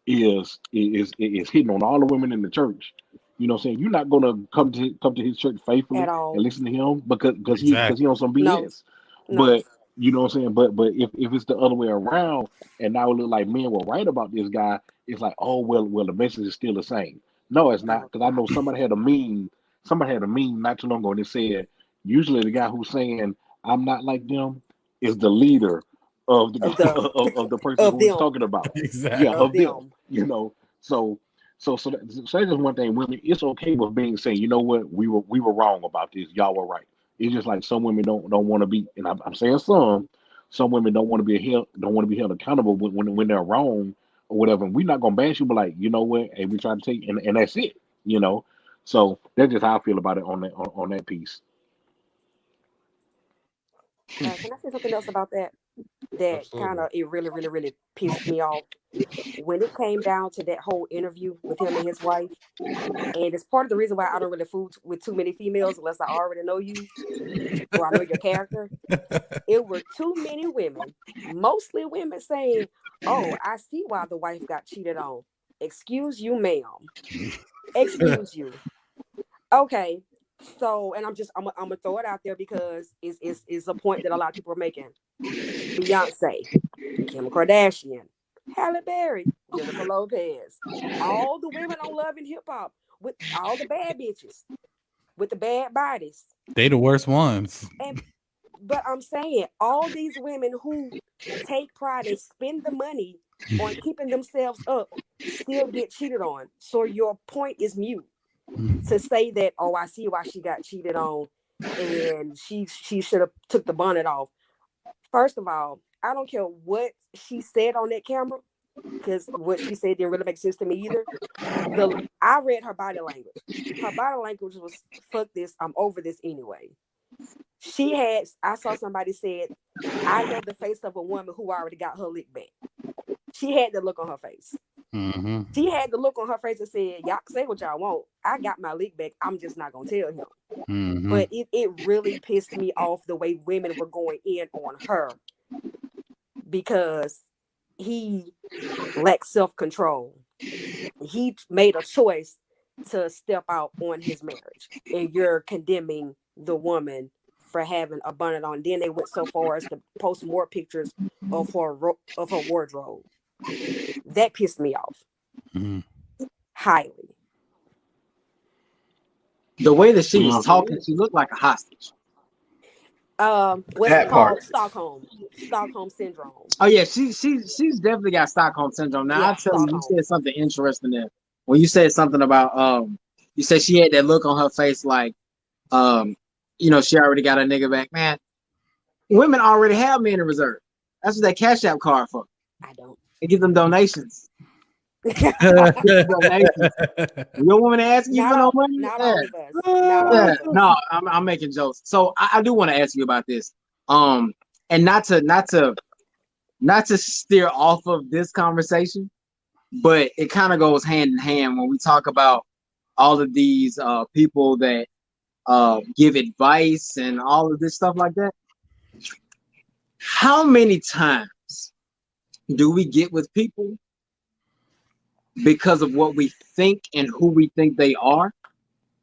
is hitting on all the women in the church, what I'm saying, you're not gonna come to his church At faithfully and all. listen to him because he Exactly. on some No, BS. no. But what I'm saying, but if it's the other way around, and now it look like men were right about this guy, it's like, "Oh, well, the message is still the same." No, it's not, No. because I know somebody had a meme not too long ago, and it said, usually the guy who's saying I'm not like them is the leader of the Of the of the person of who he's them. talking about. Yeah, Exactly. Of of them. them. So that's just one thing. Women, it's okay with being saying, "You know what, we were wrong about this. Y'all were right." It's just like some women don't want to be, and I'm saying some women don't want to be held accountable when they're wrong or whatever. And we're not gonna bash you, but like, you know what, hey, we try to take, and that's it. You know, So that's just how I feel about it on that piece. Can I say something else about that? That kind Absolutely. of it really, really, really pissed me off when it came down to that whole interview with him and his wife. And it's part of the reason why I don't really fool with too many females unless I already know you or I know your character. It were too many women, mostly women, saying, "Oh, I see why the wife got cheated on." Excuse you, ma'am. Excuse you. Okay. So, and I'm gonna throw it out there because it's a point that a lot of people are making. Beyonce, Kim Kardashian, Halle Berry, Jennifer Lopez, all the women on Love and Hip Hop with all the bad bitches with the bad bodies. They the worst ones. But I'm saying all these women who take pride and spend the money on keeping themselves up still get cheated on. So your point is mute to say that, oh, I see why she got cheated on and she should have took the bonnet off. First of all, I don't care what she said on that camera, because what she said didn't really make sense to me either. I read her body language. Her body language was, fuck this, I'm over this anyway. I saw somebody said, I know the face of a woman who already got her lick back. She had the look on her face. Mm-hmm. She had the look on her face and said, y'all can say what y'all want. I got my lick back. I'm just not going to tell him. Mm-hmm. But it really pissed me off the way women were going in on her because he lacked self-control. He made a choice to step out on his marriage, and you're condemning the woman for having a bonnet on. Then they went so far as to post more pictures of her wardrobe. That pissed me off highly. The way that she was talking, she looked like a hostage. What's That it called? part. Stockholm syndrome. Oh yeah, she's definitely got Stockholm syndrome. Now Yeah, I'll tell you, you Stockholm. said something interesting there. When you said something about you said she had that look on her face like she already got her nigga back. Man, women already have men in reserve. That's what that Cash App card for. I don't. They give them donations. Donations. Your woman asking you for no money? Not Yeah. all of us. Not all of us. No, I'm making jokes. So I do want to ask you about this. And not to steer off of this conversation, but it kind of goes hand in hand when we talk about all of these people that give advice and all of this stuff like that. How many times do we get with people because of what we think and who we think they are?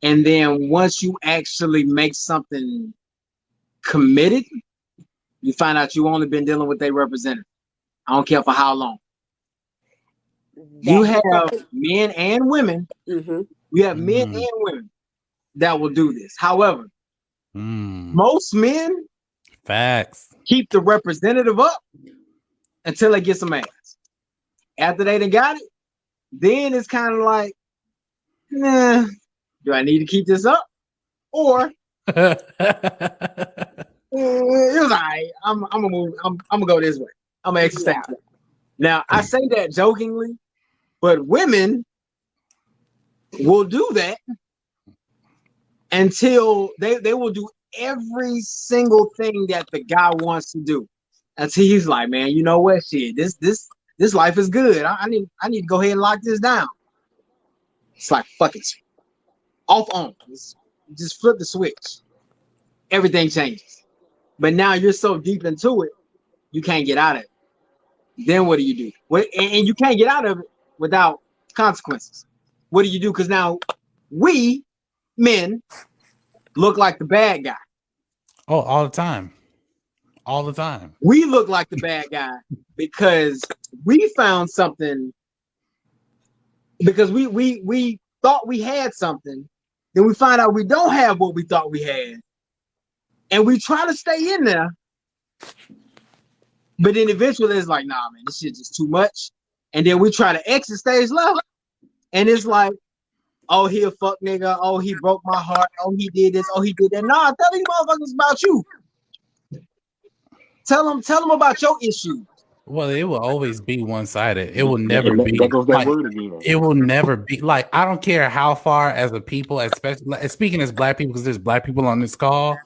And then once you actually make something committed, you find out you only been dealing with their representative. I don't care for how long. You have men and women. Mm-hmm. You have men and women that will do this. However, most men keep the representative up until they get some ass. After they done got it, then it's kind of like, nah, do I need to keep this up? Or it was all right. I'm gonna move. I'm gonna go this way. I'm gonna exit. Yeah. Now I say that jokingly, but women will do that until they will do every single thing that the guy wants to do until he's like, man, you know what? Shit, this life is good. I need to go ahead and lock this down. It's like, fuck it, off on. Just flip the switch. Everything changes. But now you're so deep into it, you can't get out of it. Then what do you do? And you can't get out of it without consequences. What do you do? Because now we men look like the bad guy. Oh, all the time. All the time. We look like the bad guy because we found something, because we thought we had something, then we find out we don't have what we thought we had. And we try to stay in there, but then eventually it's like, nah, man, this shit just too much. And then we try to exit stage left, and it's like, oh, he a fuck nigga. Oh, he broke my heart. Oh, he did this. Oh, he did that. Nah, tell these motherfuckers about you. Tell them about your issues. Well, it will always be one-sided. It will never And be that goes that like word again. it will never be like I don't care how far as a people, especially speaking as black people, because there's black people on this call.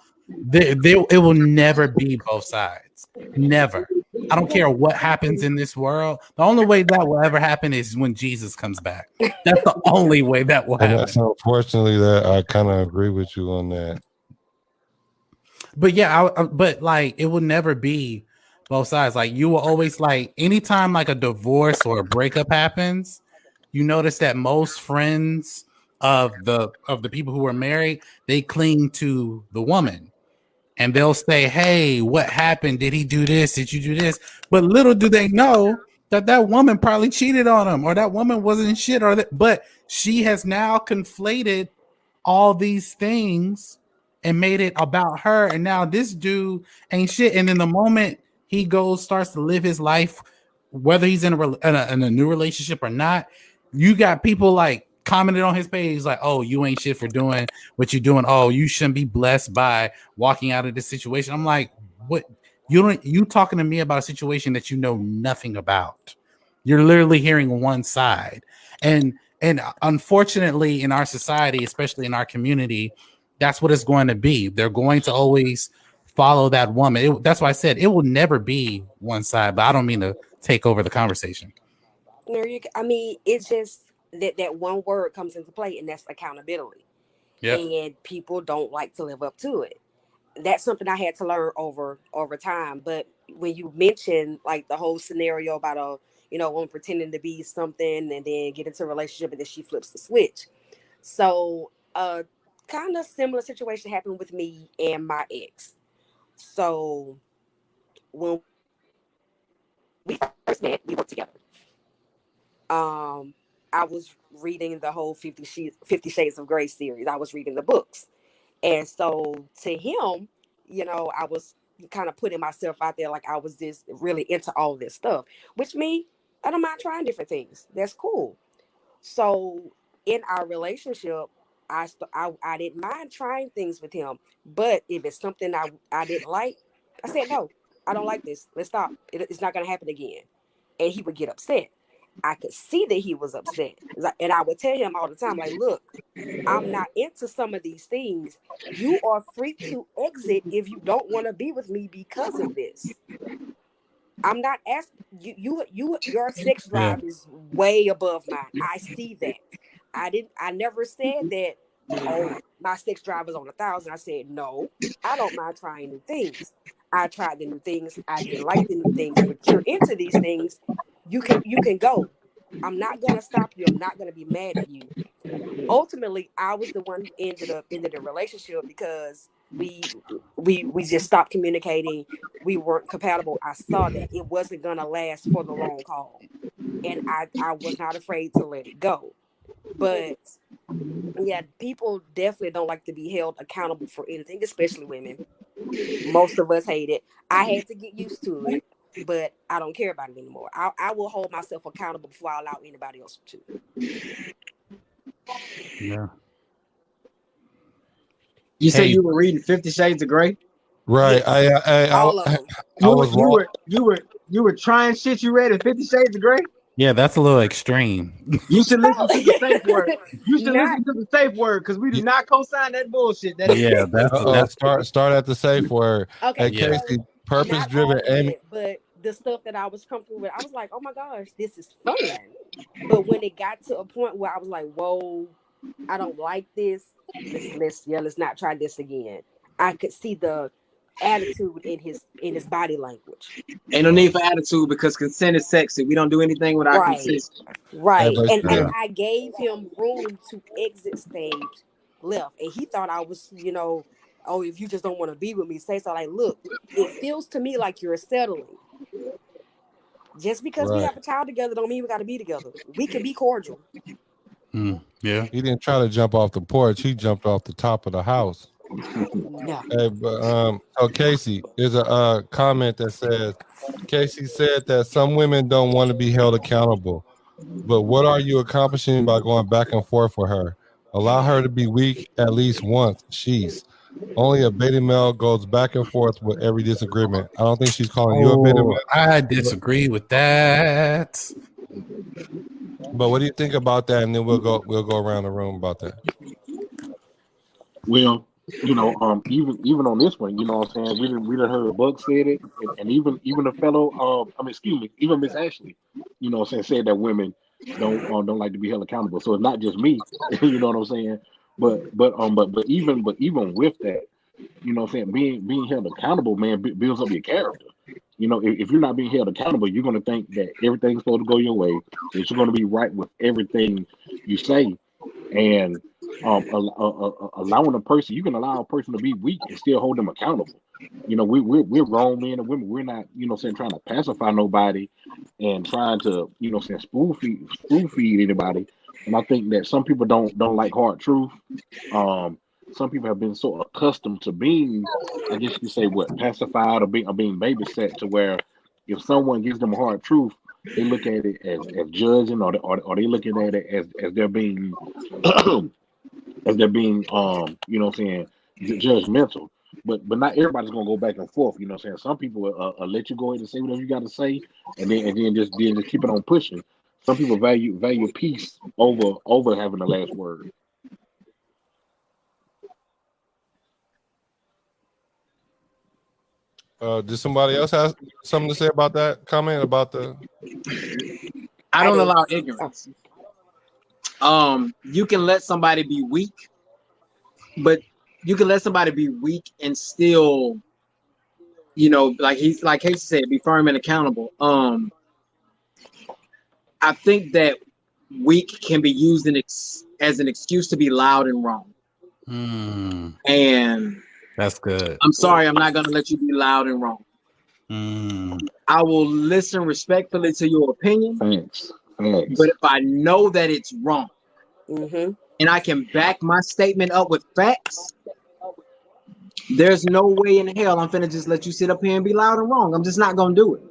It will never be both sides. Never. I don't care what happens in this world. The only way that will ever happen is when Jesus comes back. That's the only way that will And happen. that's unfortunately that I kind of agree with you on that. But yeah, but like it will never be both sides. Like you will always like anytime like a divorce or a breakup happens, you notice that most friends of the people who are married, they cling to the woman. And they'll say, "Hey, what happened? Did he do this? Did you do this?" But little do they know that that woman probably cheated on him, or that woman wasn't shit, or that. But she has now conflated all these things and made it about her. And now this dude ain't shit. And then the moment he starts to live his life, whether he's in a new relationship or not, you got people like commented on his page like, "Oh, you ain't shit for doing what you're doing. Oh, you shouldn't be blessed by walking out of this situation." I'm like, what? You talking to me about a situation that you know nothing about. You're literally hearing one side. And unfortunately in our society, especially in our community, that's what it's going to be. They're going to always follow that woman. That's why I said it will never be one side, but I don't mean to take over the conversation. I mean, it's just that one word comes into play, and that's accountability. Yep. And people don't like to live up to it. That's something I had to learn over time. But when you mention like the whole scenario about a woman pretending to be something and then get into a relationship and then she flips the switch. So kind of similar situation happened with me and my ex. So when we first met, we worked together. I was reading the whole 50 Shades of Grey series. I was reading the books. And so to him, I was kind of putting myself out there like I was just really into all this stuff, which me, I don't mind trying different things. That's cool. So in our relationship, I didn't mind trying things with him. But if it's something I didn't like, I said, no, I don't like this. Let's stop. It's not going to happen again. And he would get upset. I could see that he was upset. And I would tell him all the time, like, look, I'm not into some of these things. You are free to exit if you don't want to be with me because of this. I'm not asking your sex drive is way above mine. I see that. I never said that, oh, my sex drive is on 1,000. I said, no, I don't mind trying new things. I tried the new things. I didn't like the new things, but you're into these things. You can go. I'm not going to stop you. I'm not going to be mad at you. Ultimately, I was the one who ended the relationship because we just stopped communicating. We weren't compatible. I saw that it wasn't going to last for the long haul. And I was not afraid to let it go. But yeah, people definitely don't like to be held accountable for anything, especially women. Most of us hate it. I had to get used to it. But I don't care about it anymore. I will hold myself accountable before I allow anybody else to. Yeah. You say you were reading 50 Shades of Grey? Right. Yes. All of them. You were trying shit you read in 50 Shades of Grey? Yeah, that's a little extreme. You should listen to the safe word. You should listen to the safe word because we do not co-sign that bullshit. Yeah, that's start at the safe word. Okay, Hey, Casey, purpose-driven. but the stuff that I was comfortable with, I was like, oh my gosh, this is fun. But when it got to a point where I was like, whoa, I don't like this. Let's not try this again. I could see the attitude in his body language. Ain't no need for attitude because consent is sexy. We don't do anything without consent. Right. And I gave him room to exit stage left. And he thought I was, oh, if you just don't want to be with me, say so. Like, look, it feels to me like you're settling. Just because we have a child together don't mean we got to be together. We can be cordial. Yeah. He didn't try to jump off the porch. He jumped off the top of the house. No. Hey, but so Casey, there's a comment that says, Casey said that some women don't want to be held accountable. But what are you accomplishing by going back and forth with her? Allow her to be weak at least once. She's Only a beta male goes back and forth with every disagreement. I don't think she's calling you a beta male. I disagree with that. But what do you think about that? And then we'll go around the room about that. Well, even on this one, you know what I'm saying? We didn't heard Buck said it, and even the fellow, excuse me, even Miss Ashley, you know what I'm saying, said that women don't like to be held accountable. So it's not just me, you know what I'm saying? But even with that, you know what I'm saying, being held accountable, man, builds up your character. You know, if you're not being held accountable, you're going to think that everything's supposed to go your way, that you're going to be right with everything you say, and allowing a person, you can allow a person to be weak and still hold them accountable. You know, we're grown men and women. We're not, you know, saying trying to pacify nobody and trying to, you know, saying spoon feed anybody. And I think that some people don't like hard truth. Some people have been so accustomed to being, I guess you could say, what, pacified or being babysat, to where if someone gives them a hard truth, they look at it as judging, or they looking at it as they're being as they're being you know what I'm saying, judgmental. But not everybody's gonna go back and forth. You know what I'm saying? Some people will let you go ahead and say whatever you got to say, and then just keep it on pushing. Some people value peace over having the last word. Does somebody else have something to say about that comment about the? I don't allow ignorance. You can let somebody be weak, but you can let somebody be weak and still, you know, like Casey said, be firm and accountable. I think that weak can be used as an excuse to be loud and wrong. And that's good. I'm sorry, I'm not gonna let you be loud and wrong. I will listen respectfully to your opinion. Thanks. But if I know that it's wrong, and I can back my statement up with facts, there's no way in hell I'm finna just let you sit up here and be loud and wrong. I'm just not gonna do it.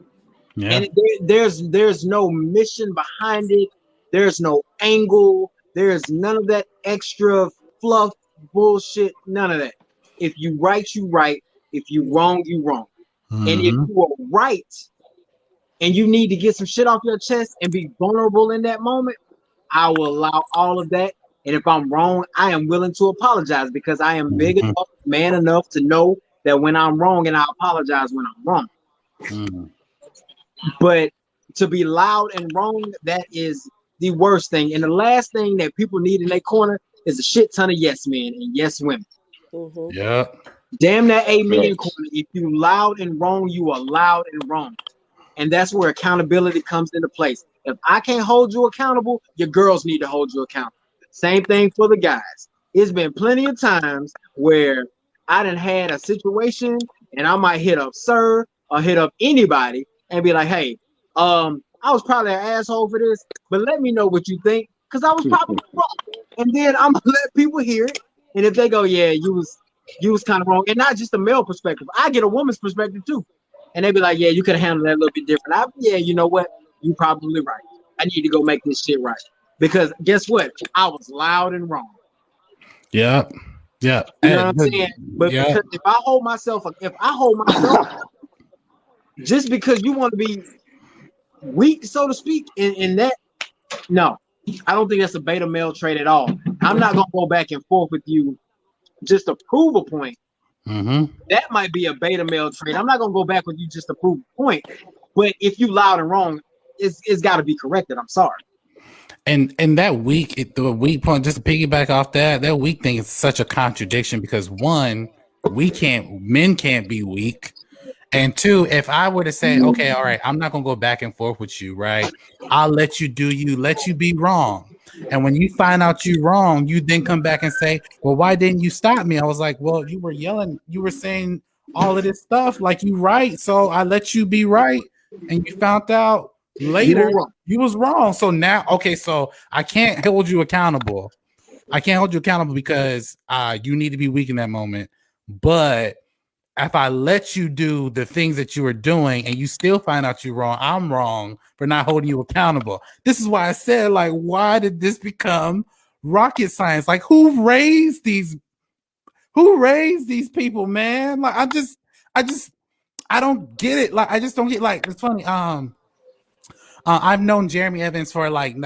Yeah. And there's no mission behind it. There's no angle. There's none of that extra fluff bullshit. None of that. If you right, you right. If you wrong, you wrong. And if you are right and you need to get some shit off your chest and be vulnerable in that moment, I will allow all of that. And if I'm wrong, I am willing to apologize, because I am big enough, man enough to know that when I'm wrong, and I apologize when I'm wrong. But to be loud and wrong, that is the worst thing. And the last thing that people need in their corner is a shit ton of yes men and yes women. Yeah. Damn that amen corner. If you loud and wrong, you are loud and wrong. And that's where accountability comes into place. If I can't hold you accountable, your girls need to hold you accountable. Same thing for the guys. It's been plenty of times where I done had a situation and I might hit up Sir or hit up anybody and be like, hey, I was probably an asshole for this, but let me know what you think, because I was probably wrong. And then I'm gonna let people hear it. And if they go, yeah, you was kind of wrong, and not just a male perspective, I get a woman's perspective too. And they be like, yeah, you could have handled that a little bit different. Yeah, you know what? You probably right. I need to go make this shit right. Because guess what? I was loud and wrong. Yeah. Yeah. You know what I'm saying? But because if I hold myself, just because you want to be weak, so to speak, in that, no, I don't think that's a beta male trait at all. I'm not gonna go back and forth with you just to prove a point. That might be a beta male trait. I'm not gonna go back with you just to prove a point. But if you loud and wrong, it's got to be corrected. I'm sorry. And that the weak point, just to piggyback off that weak thing is such a contradiction, because one, men can't be weak. And two, if I were to say, okay, all right, I'm not gonna go back and forth with you, right? I'll let you do you, let you be wrong. And when you find out you're wrong, you then come back and say, well, why didn't you stop me? I was like, well, you were yelling, you were saying all of this stuff like you right, so I let you be right, and you found out later you was wrong. So now, okay, so I can't hold you accountable. Because you need to be weak in that moment. But if I let you do the things that you were doing and you still find out you're wrong, I'm wrong for not holding you accountable. This is why I said, like, why did this become rocket science? Like, who raised these Who raised these people, man? Like I don't get it. Like I just don't get. Like it's funny. I've known Jeremy Evans for like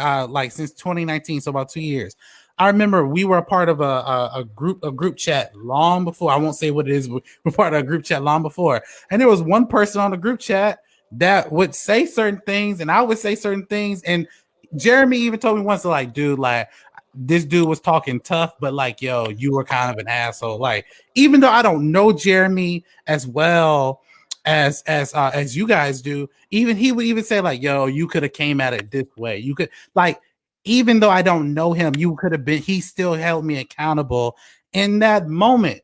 since 2019, so about 2 years. I remember we were a part of a group chat long before. I won't say what it is. We're part of a group chat long before, and there was one person on the group chat that would say certain things, and I would say certain things, and Jeremy even told me once, like, dude, like this dude was talking tough, but like, yo, you were kind of an asshole. Like, even though I don't know Jeremy as well as you guys do, even he would even say like, yo, you could have came at it this way. You could, like, even though I don't know him, you could have been, he still held me accountable in that moment.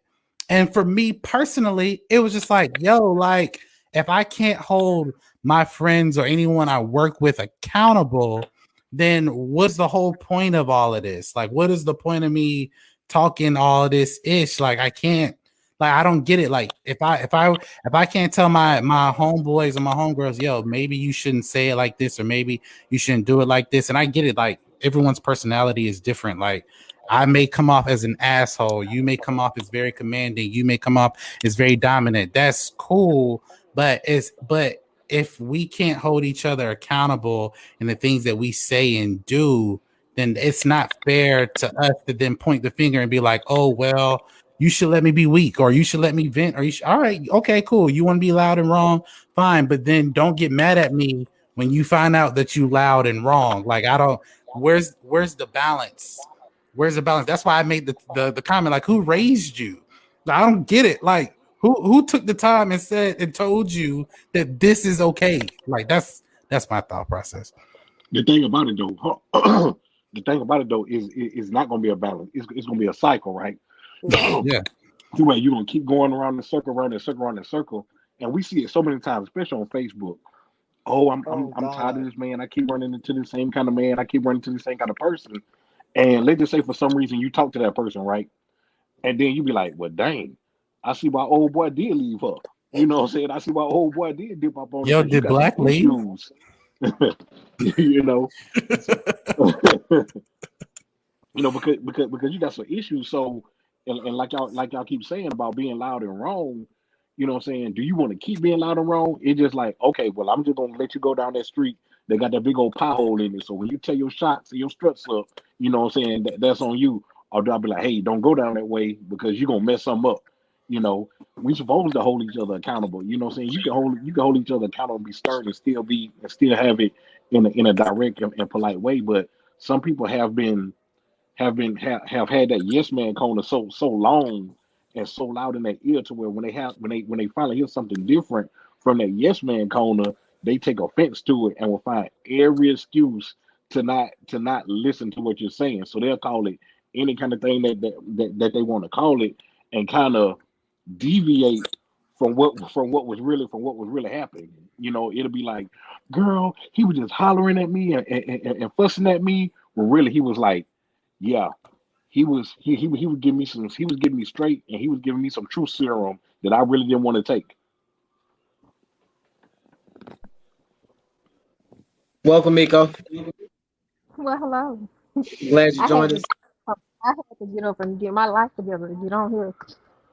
And for me personally, it was just like, yo, like, if I can't hold my friends or anyone I work with accountable, then what's the whole point of all of this? Like, what is the point of me talking all this ish? Like, I can't, like, I don't get it. Like, if I can't tell my homeboys and my homegirls, yo, maybe you shouldn't say it like this, or maybe you shouldn't do it like this. And I get it. Like, everyone's personality is different. Like, I may come off as an asshole. You may come off as very commanding. You may come off as very dominant. That's cool. But if we can't hold each other accountable in the things that we say and do, then it's not fair to us to then point the finger and be like, oh, well, you should let me be weak, or you should let me vent, or you should, all right, okay, cool. You want to be loud and wrong, fine. But then don't get mad at me when you find out that you loud and wrong. Like, I don't, where's the balance? Where's the balance? That's why I made the comment, like, who raised you? I don't get it. Like, who took the time and said and told you that this is okay? Like, that's my thought process. The thing about it though, is not going to be a balance. It's going to be a cycle, right? Yeah. Where you're going to keep going around the circle, around the circle, around the circle, and we see it so many times, especially on Facebook. Oh, I'm tired of this man. I keep running into the same kind of man. I keep running into the same kind of person. And let's just say for some reason you talk to that person, right? And then you be like, well, dang, I see why old boy did leave her. You know what I'm saying? I see why old boy did dip up on. Yo, did Black leave? You know, you know, because you got some issues. So, and like y'all keep saying about being loud and wrong. You know what I'm saying? Do you want to keep being loud and wrong? It's just like, okay, well, I'm just gonna let you go down that street. They got that big old pothole in it. So when you tell your shots and your struts up, you know what I'm saying, that's on you. Or do I be like, hey, don't go down that way because you're gonna mess something up. You know, we supposed to hold each other accountable. You know what I'm saying? You can hold each other accountable and be stern and still have it in a direct and polite way. But some people have had that yes man corner so long and so loud in their ear to where when they finally hear something different from that yes man corner, they take offense to it and will find every excuse to not listen to what you're saying. So they'll call it any kind of thing that they want to call it, and kind of deviate from what was really happening. You know, it'll be like, girl, he was just hollering at me and fussing at me, when really he was like, yeah, he was giving me straight, and he was giving me some truth serum that I really didn't want to take. Welcome, Miko. Well, hello. Glad you joined us. I had to get up and get my life together to get on here.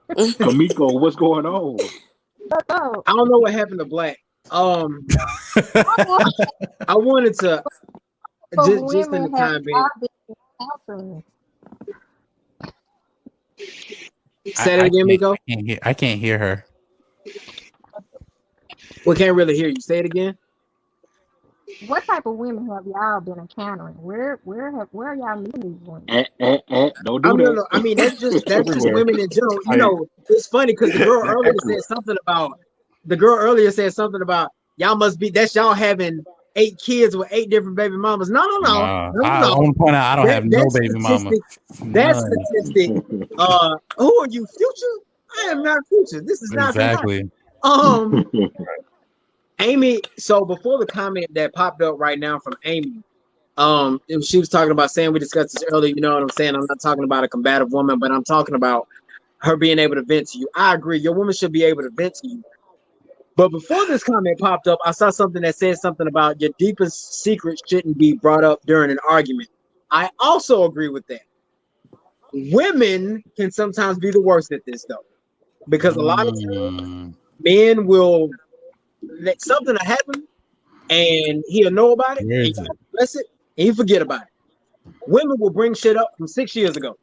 Kamiko, what's going on? Oh, I don't know what happened to Black. I wanted to just in the time being. Say that again, Miko. I can't hear her. We can't really hear you. Say it again. What type of women have y'all been encountering? Where are y'all meeting these women? Don't do that. No. I mean, that's just women in general. You know, it's funny because the girl earlier said something about y'all must be, that's y'all having 8 kids with 8 different baby mamas. No. I want to point out I don't have no baby mama. That statistic. Who are you, Future? I am not Future. This is not exactly. Amy, so before the comment that popped up right now from Amy, she was talking about, saying, we discussed this earlier, you know what I'm saying? I'm not talking about a combative woman, but I'm talking about her being able to vent to you. I agree, your woman should be able to vent to you. But before this comment popped up, I saw something that said something about your deepest secret shouldn't be brought up during an argument. I also agree with that. Women can sometimes be the worst at this though, because a lot of Mm. men will let something happen and he'll know about it Where and is it? he'll bless it and he forget about it. Women will bring shit up from 6 years ago.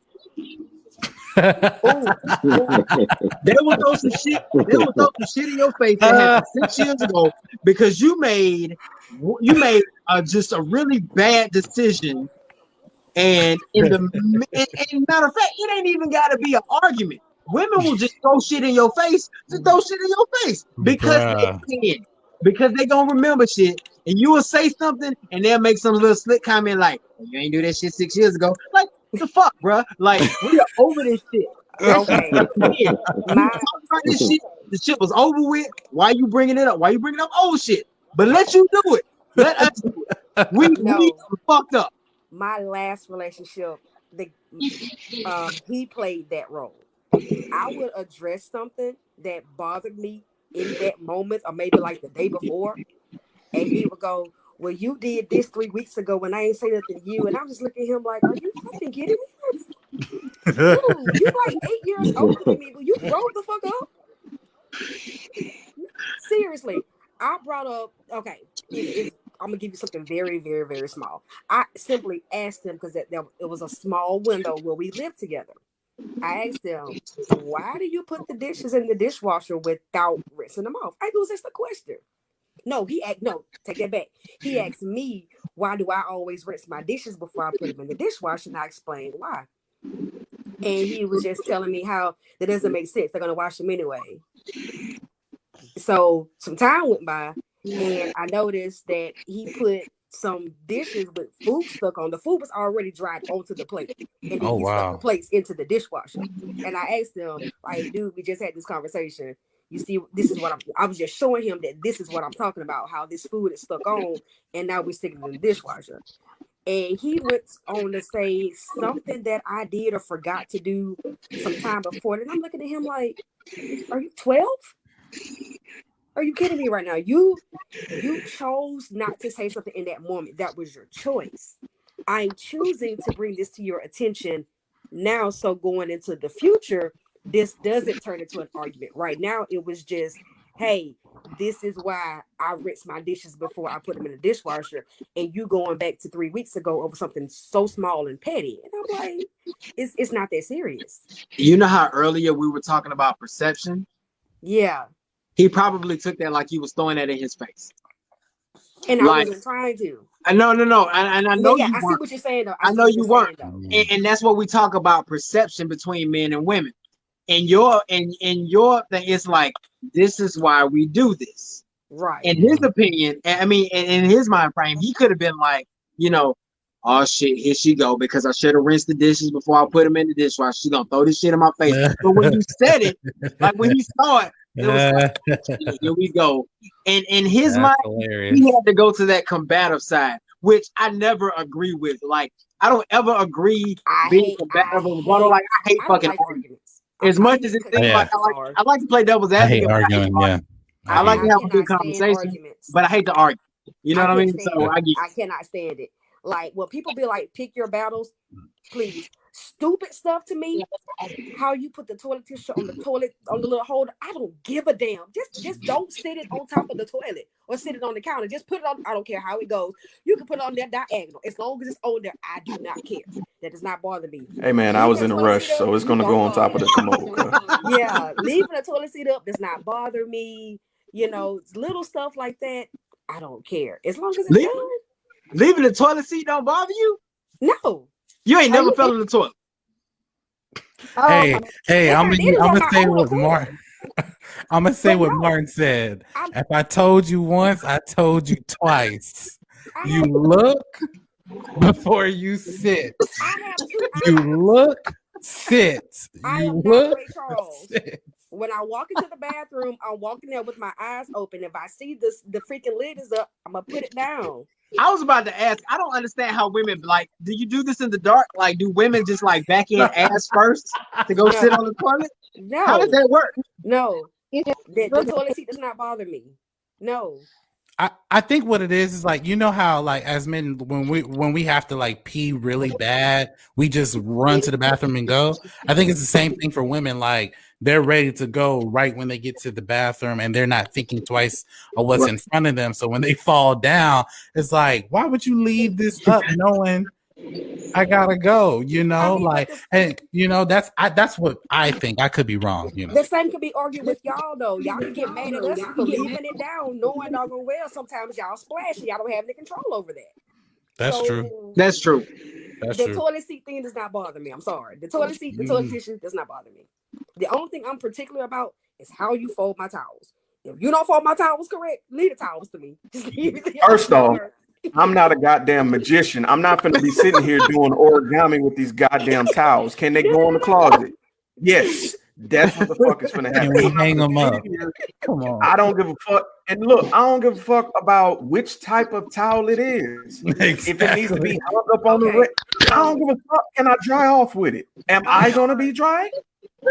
Oh, They will throw some shit. They will throw some shit in your face that happened 6 years ago because you made just a really bad decision. And and matter of fact, it ain't even got to be an argument. Women will just throw shit in your face to throw shit in your face because Bruh. they can, because they gonna remember shit. And you will say something, and they'll make some little slick comment like, "You ain't do that shit 6 years ago." Like the fuck, bro. Like we are over this shit. That shit okay. happened then. You My talk about this shit. The shit was over with. Why you bringing it up? Why you bringing up old shit? But let you do it. Let us do it. We no, fucked up. my last relationship, he played that role. I would address something that bothered me in that moment, or maybe like the day before, and he would go, "Well, you did this 3 weeks ago when I ain't say nothing to you," and I'm just looking at him like, "Are you fucking kidding me? Dude, you like 8 years older than me. Will you grow the fuck up?" Seriously, I brought up, okay, if I'm gonna give you something very, very, very small. I simply asked him because it was a small window where we lived together. I asked him, "Why do you put the dishes in the dishwasher without rinsing them off?" It was just a question. No, take that back. He asked me, "Why do I always rinse my dishes before I put them in the dishwasher?" And I explained why. And he was just telling me how that doesn't make sense. They're gonna wash them anyway. So some time went by, and I noticed that he put some dishes with food stuck on. The food was already dried onto the plate, and then Oh he stuck the wow. plates into the dishwasher. And I asked him, "Like, dude, we just had this conversation. You see, this is what I was just showing him that this is what I'm talking about. How this food is stuck on, and now we're sticking it in the dishwasher." And he went on to say something that I did or forgot to do some time before. And I'm looking at him like, "Are you 12? Are you kidding me right now? You chose not to say something in that moment. That was your choice. I'm choosing to bring this to your attention now. So going into the future, this doesn't turn into an argument. Right now, it was just, hey, this is why I rinse my dishes before I put them in the dishwasher. And you going back to 3 weeks ago over something so small and petty." And I'm like, it's not that serious. You know how earlier we were talking about perception? Yeah. He probably took that like he was throwing that in his face. And I wasn't trying to. No. And I know Yeah, you I see weren't. what you're saying, though. I know you weren't. And that's what we talk about, perception between men and women. And your thing, it's like, this is why we do this. Right. In his opinion, I mean, in his mind frame, he could have been like, "Oh shit, here she go, because I should have rinsed the dishes before I put them in the dishwasher. She's gonna throw this shit in my face." But when you said it, like when he saw it, it was like, "Here we go." And in his mind, hilarious. he had to go to that combative side, which I never agree with. Like, I don't ever agree being combative and rebuttal. Like, I hate fucking arguments. As much as it seems like I like to play devil's I hate advocate. arguing. Yeah. I like to have a good conversation, but I hate to argue. You know what I mean? So I cannot stand it. Like, when people be like, "Pick your battles," please. Stupid stuff to me. How you put the toilet tissue on the toilet on the little holder? I don't give a damn. Just don't sit it on top of the toilet or sit it on the counter. Just put it on. I don't care how it goes. You can put it on there diagonal as long as it's on there. I do not care. That does not bother me. Hey man, I was in a rush, so it's gonna go on top of the commode. Yeah, leaving the toilet seat up does not bother me. Little stuff like that, I don't care as long as it's done. Leaving the toilet seat don't bother you? No. You ain't never fell in the toilet. Hey, I'm gonna say what Martin. I'm gonna say what Martin said. If I told you once, I told you twice. You look before you sit. You look, sit. You look, sit. When I walk into the bathroom, I'm walking there with my eyes open. If I see the freaking lid is up, I'm gonna put it down. I was about to ask. I don't understand how women, like, do you do this in the dark? Like, do women just like back in ass first to go sit on the toilet? No. How does that work? No. The toilet seat does not bother me. No. I think what it is like, you know how like as men when we have to like pee really bad, we just run to the bathroom and go. I think it's the same thing for women. Like they're ready to go right when they get to the bathroom and they're not thinking twice of what's in front of them. So when they fall down, it's like, why would you leave this up knowing I gotta go? You know, like, and you know, that's what I think. I could be wrong. You know, the same could be argued with y'all though. Y'all can get mad at us for leaving it down, knowing doggone well sometimes y'all splash and y'all don't have any control over that. That's true. That's true. The toilet seat thing does not bother me. I'm sorry. The toilet seat, the toilet tissue does not bother me. The only thing I'm particular about is how you fold my towels. If you don't fold my towels correct, leave the towels to me. Just leave it. First off, I'm not a goddamn magician. I'm not going to be sitting here doing origami with these goddamn towels. Can they go in the closet? Yes. That's what the fuck is going to happen. And we hang them up. Come on. I don't give a fuck. And look, I don't give a fuck about which type of towel it is. Exactly. If it needs to be hung up on the rack, I don't give a fuck. Can I dry off with it? Am I going to be dry?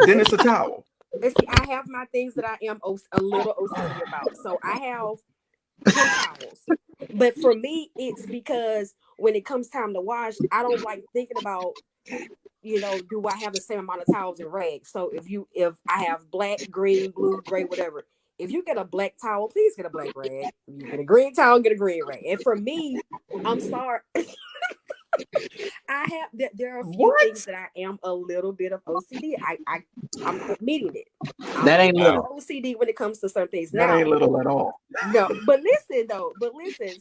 Then it's a towel. See, I have my things that I am a little OCD about. So I have 10 towels. But for me, it's because when it comes time to wash, I don't like thinking about, you know, do I have the same amount of towels and rags? So if I have black, green, blue, gray, whatever, if you get a black towel, please get a black rag. If you get a green towel, get a green rag. And for me, I'm sorry. There are a few things that I am a little bit of OCD. I'm admitting it. That ain't little. OCD when it comes to certain things. That ain't little at all. No, but listen.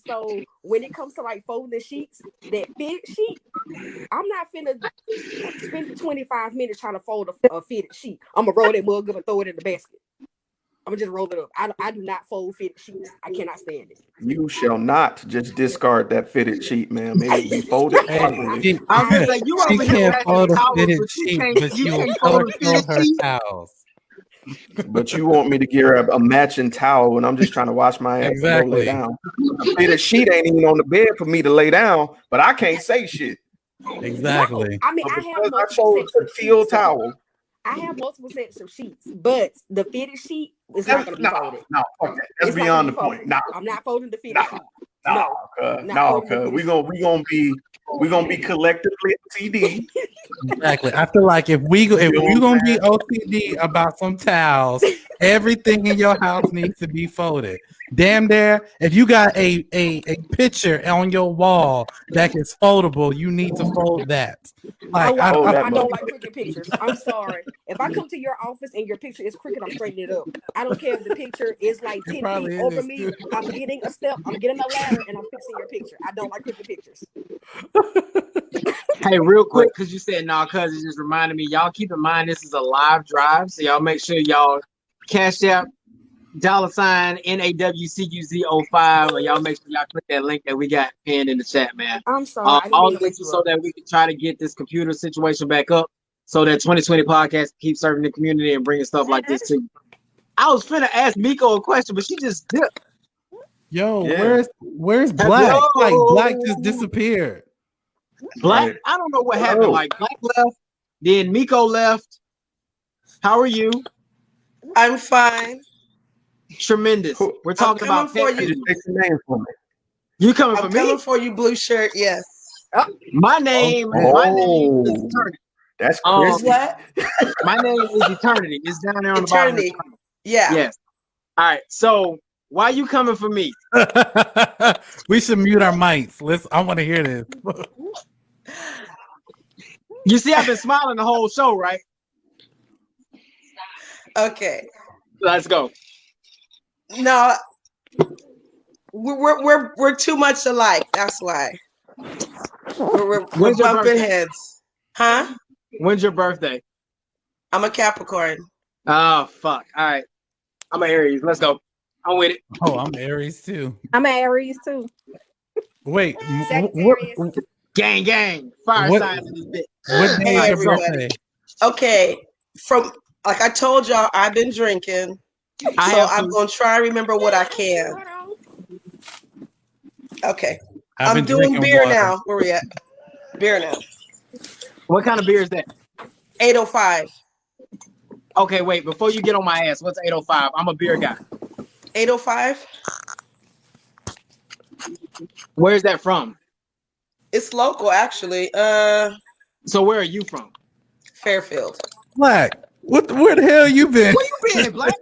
So when it comes to like folding the sheets, that fitted sheet, I'm not finna spend 25 minutes trying to fold a fitted sheet. I'm gonna roll that mug up and throw it in the basket. I'm gonna just roll it up. I do not fold fitted sheets. I cannot stand it. You shall not just discard that fitted sheet, ma'am. It will be folded properly. I'm just like, you over here can't fold a towels, fitted but you sheet, can't- but you she will can't fold color a fitted her sheet. towels. But you want me to get a matching towel when I'm just trying to wash my ass and go lay Exactly. down. The fitted sheet ain't even on the bed for me to lay down, but I can't say shit. Exactly. I mean, I have Because I multiple chose sets the of teal sheets. towel. I have multiple sets of sheets, but the fitted sheet is not going to be folded. No, okay. That's It's not beyond gonna the be point. folded. No, I'm not folding the fitted sheet. no, cuz we gonna be collectively OCD. Exactly. I feel like if we're gonna be OCD about some towels, everything in your house needs to be folded. Damn there. If you got a picture on your wall that is foldable, you need to fold that. Like I that don't like crooked pictures. I'm sorry. If I come to your office and your picture is crooked, I'm straightening it up. I don't care if the picture is like 10 probably feet over is, me. too. I'm getting a step. I'm getting a ladder, and I'm fixing your picture. I don't like crooked pictures. Hey, real quick, because you said no, cuz it just reminded me. Y'all keep in mind this is a live drive, so y'all make sure y'all cash out $sign NAWCUZ05, or y'all make sure y'all click that link that we got pinned in the chat, man. I'm sorry. I didn't All mean of to wake this you is so up. that we can try to get this computer situation back up, so that 2020 podcast keeps serving the community and bringing stuff like this to you. I was finna ask Miko a question, but she just dipped. Yo, Yeah. where's Black? Hello? Like Black just disappeared. Black, Right. I don't know what happened. Oh. Like Black left, then Miko left. How are you? I'm fine. Tremendous. Who- We're talking coming about for pet you. Just take the name for me. You coming for I'm me? coming for you, blue shirt. Yes. My name is Eternity. That's Um, Is crispy. what? My name is Eternity. It's down there on the bottom. Of the Eternity. screen. Yeah. Yes. All right. So why you coming for me? We should mute our mics. I want to hear this. You see, I've been smiling the whole show, right? Okay. Let's go. No, we're too much alike. That's why. We're When's your bumping birthday? heads. Huh? When's your birthday? I'm a Capricorn. Oh fuck. All right. I'm an Aries. Let's go. I'm with it. Oh, I'm Aries too. I'm an Aries too. Wait, Sagittarius. Gang, gang. Fire What- signs in this bitch. what day Hey, is your everybody. birthday? Okay. From like I told y'all, I've been drinking. I So have I'm to. gonna try to remember what I can. Okay. I've I'm been doing drinking beer water. now. Where we at? Beer now. What kind of beer is that? 805. Okay, wait. Before you get on my ass, what's 805? I'm a beer guy. 805. Where's that from? It's local, actually. So where are you from? Fairfield. Black. Where the hell you been? Where you been, Black?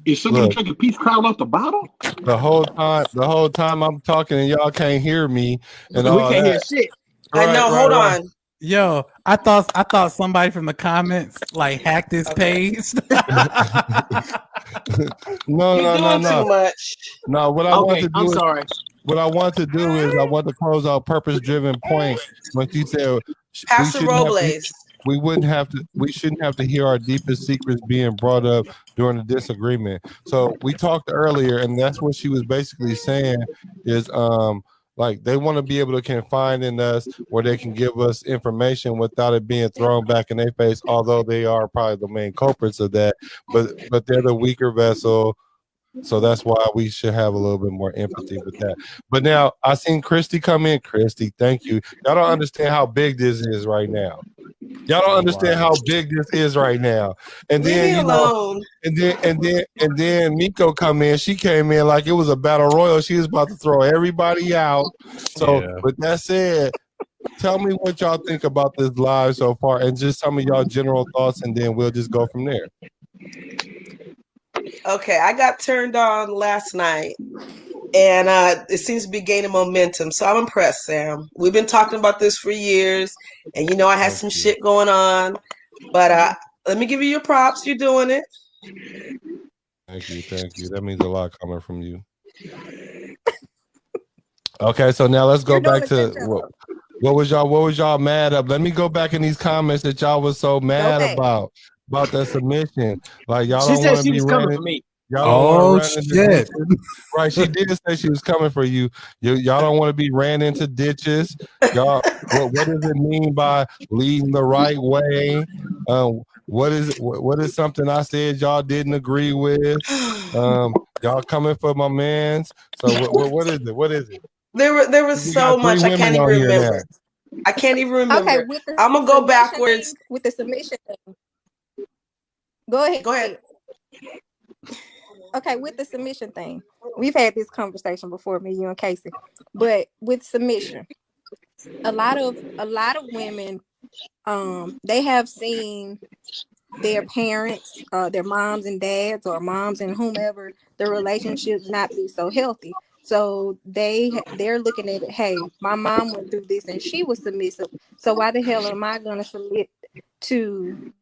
Is somebody Look, drinking peach crown off the bottle? the whole time I'm talking and y'all can't hear me and We all can't hear that. shit. I know. Hold on. Yo, I thought somebody from the comments like hacked this page. No, You're doing too much. No, what I want to do I'm is sorry. what I want to do is I want to close out purpose-driven point when she said Pastor Robles. we shouldn't have to hear our deepest secrets being brought up during a disagreement. So we talked earlier, and that's what she was basically saying is like they want to be able to confide in us where they can give us information without it being thrown back in their face, although they are probably the main culprits of that, but they're the weaker vessel. So that's why we should have a little bit more empathy with that. But now I seen Christy come in. Christy, thank you. Y'all don't understand how big this is right now. Y'all don't understand how big this is right now. And Leave then me alone. and then Miko come in. She came in like it was a battle royal. She was about to throw everybody out. So with that said, tell me what y'all think about this live so far, and just some of y'all general thoughts, and then we'll just go from there. Okay, I got turned on last night, and it seems to be gaining momentum. So I'm impressed, Sam. We've been talking about this for years, and you know I had some shit going on, but let me give you your props. You're doing it. Thank you. That means a lot coming from you. Okay, so now let's go back to what was y'all mad at? Let me go back in these comments that y'all was so mad about that submission. Like y'all She don't said want to she be was coming running. for me. Y'all don't want to run into shit. ditches. Right, she did say she was coming for you. Y'all don't want to be ran into ditches. Y'all, what does it mean by leading the right way? What is something I said y'all didn't agree with? Y'all coming for my mans. So what is it? What is it? There was so much I can't even remember. I can't even remember. Okay, with the I'm gonna go submission backwards. thing, with the submission thing. Go ahead. Go ahead. Okay, with the submission thing, we've had this conversation before, me, you, and Casey. But with submission, a lot of women, they have seen their parents, their moms and dads, or moms and whomever, the relationships not be so healthy. So they're looking at it. Hey, my mom went through this and she was submissive. So why the hell am I gonna submit to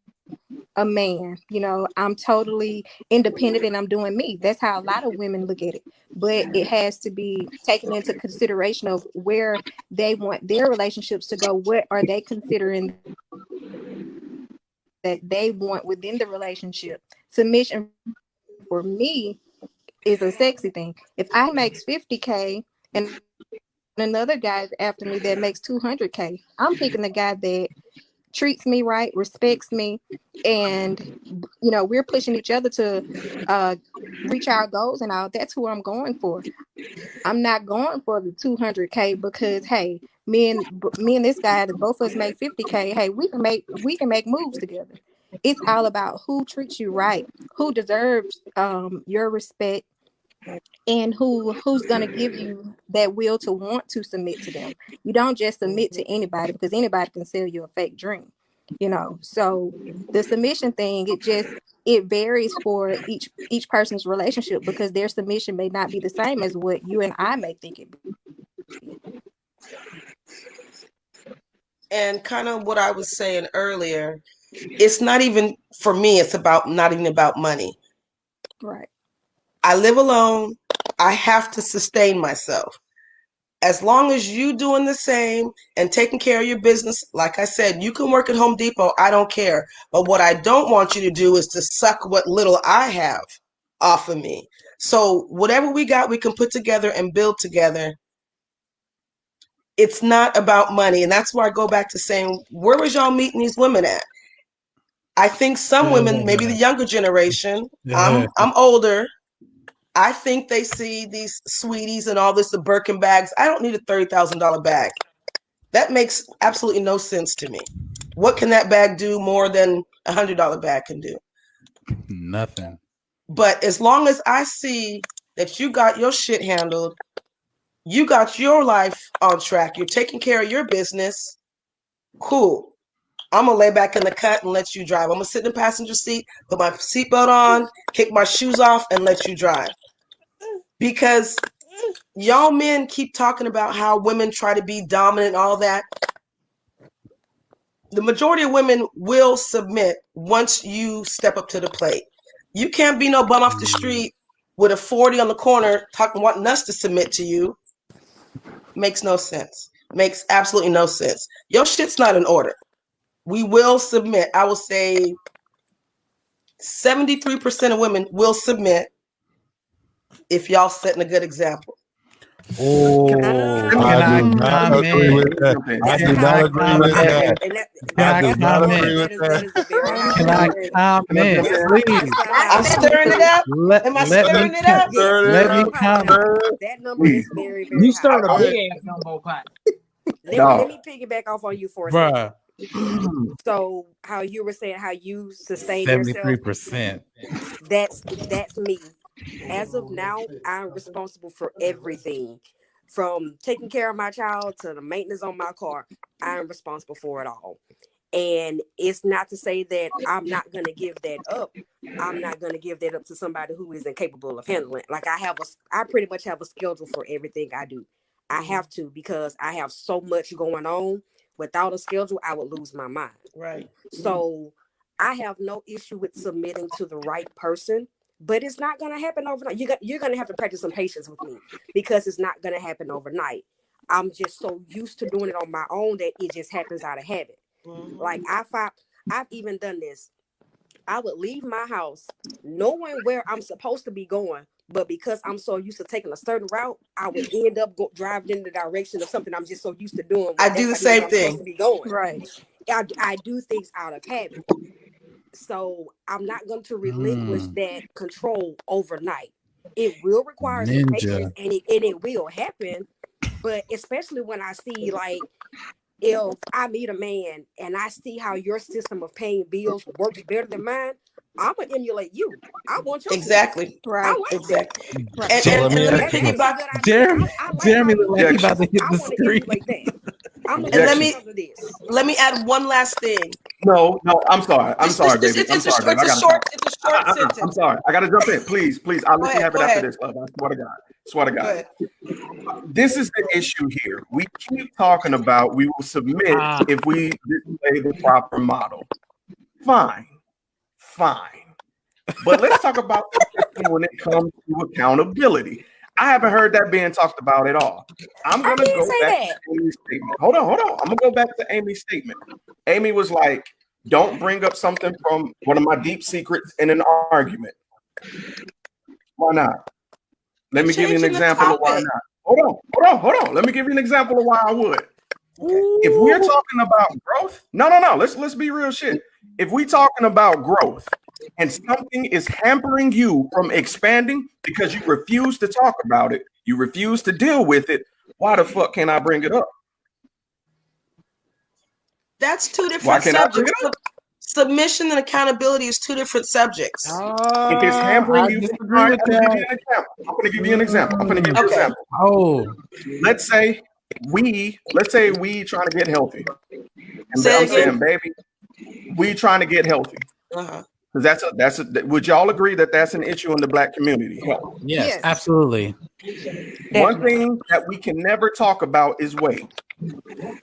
a man? You know, I'm totally independent and I'm doing me. That's how a lot of women look at it. But it has to be taken into consideration of where they want their relationships to go. What are they considering that they want within the relationship? Submission for me is a sexy thing. If I makes 50K and another guy's after me that makes 200K, I'm picking the guy that treats me right, respects me, and you know, we're pushing each other to reach our goals and all. That's who I'm going for. I'm not going for the 200K because hey, me and this guy, both of us make 50K. Hey, we can make moves together. It's all about who treats you right, who deserves your respect, and who's gonna give you that will to want to submit to them. You don't just submit to anybody because anybody can sell you a fake dream, you know. So the submission thing, it varies for each person's relationship because their submission may not be the same as what you and I may think it be. And kind of what I was saying earlier, it's not even for me, it's not even about money. Right. I live alone. I have to sustain myself. As long as you doing the same and taking care of your business, like I said, you can work at Home Depot. I don't care. But what I don't want you to do is to suck what little I have off of me. So whatever we got, we can put together and build together. It's not about money. And that's why I go back to saying, where was y'all meeting these women at? I think some women, maybe the younger generation, I'm older. I think they see these sweeties and all this, the Birkin bags. I don't need a $30,000 bag. That makes absolutely no sense to me. What can that bag do more than a $100 bag can do? Nothing. But as long as I see that you got your shit handled, You got your life on track. You're taking care of your business. Cool. I'm going to lay back in the cut and let you drive. I'm going to sit in the passenger seat, put my seatbelt on, kick my shoes off, and let you drive. Because y'all men keep talking about how women try to be dominant and all that. The majority of women will submit once you step up to the plate. You can't be no bum off the street with a 40 on the corner talking wanting us to submit to you. Makes no sense. Makes absolutely no sense. Your shit's not in order. We will submit. I will say 73% of women will submit if y'all setting a good example. Oh, I do not agree with that. I do not agree with that. I do not agree with that. Can I comment, please? I'm stirring it up. Am I stirring it up? Let me comment. That number is very, very You high. stirring a big ass gumbo pot. Let me piggyback off on you for a second. Bruh, So how you were saying how you sustain yourself, 73%. that's me. As of now, I'm responsible for everything. From taking care of my child to the maintenance on my car, I'm responsible for it all. And it's not to say that I'm not going to give that up. I'm not going to give that up to somebody who isn't capable of handling. Like I pretty much have a schedule for everything I do. I have to, because I have so much going on. Without a schedule, I would lose my mind. Right. So I have no issue with submitting to the right person, but it's not going to happen overnight. You're going to have to practice some patience with me, because it's not going to happen overnight. I'm just so used to doing it on my own that it just happens out of habit. Like I've even done this. I would leave my house knowing where I'm supposed to be going, but because I'm so used to taking a certain route, I would end up driving in the direction of something I'm just so used to doing. I do the same thing. To be going. Right. I do things out of habit. So I'm not going to relinquish that control overnight. It will require some patience, and it will happen. But especially when I see, like, if I meet a man and I see how your system of paying bills works better than mine, I'm gonna emulate you. I want your Exactly. system. Right. Exactly. Right. And let me piggyback. Jeremy look like he about to hit I the want to screen. emulate that. I'm And let me add one last thing. No, I'm sorry. I'm sorry, baby. It's a short sentence. I'm sorry. I gotta jump in. Please. I'll let you have it after this, love. I swear to God. This is the issue here. We keep talking about we will submit if we display the proper model. Fine. But let's talk about when it comes to accountability. I haven't heard that being talked about at all. I'm gonna go back to Amy's statement. Hold on. I'm gonna go back to Amy's statement. Amy was like, don't bring up something from one of my deep secrets in an argument. Why not? Let me give you an example of why not. Hold on. Let me give you an example of why I would. If we're talking about growth, no. Let's be real shit. If we're talking about growth and something is hampering you from expanding because you refuse to talk about it, you refuse to deal with it, why the fuck can't I bring it up? That's two different subjects. Submission and accountability is two different subjects. If it's hampering you, I'm going to give you an example. Oh, let's say we trying to get healthy. And I'm saying, baby, we trying to get healthy. Because would y'all agree that that's an issue in the Black community? Yes, absolutely. One thing that we can never talk about is weight.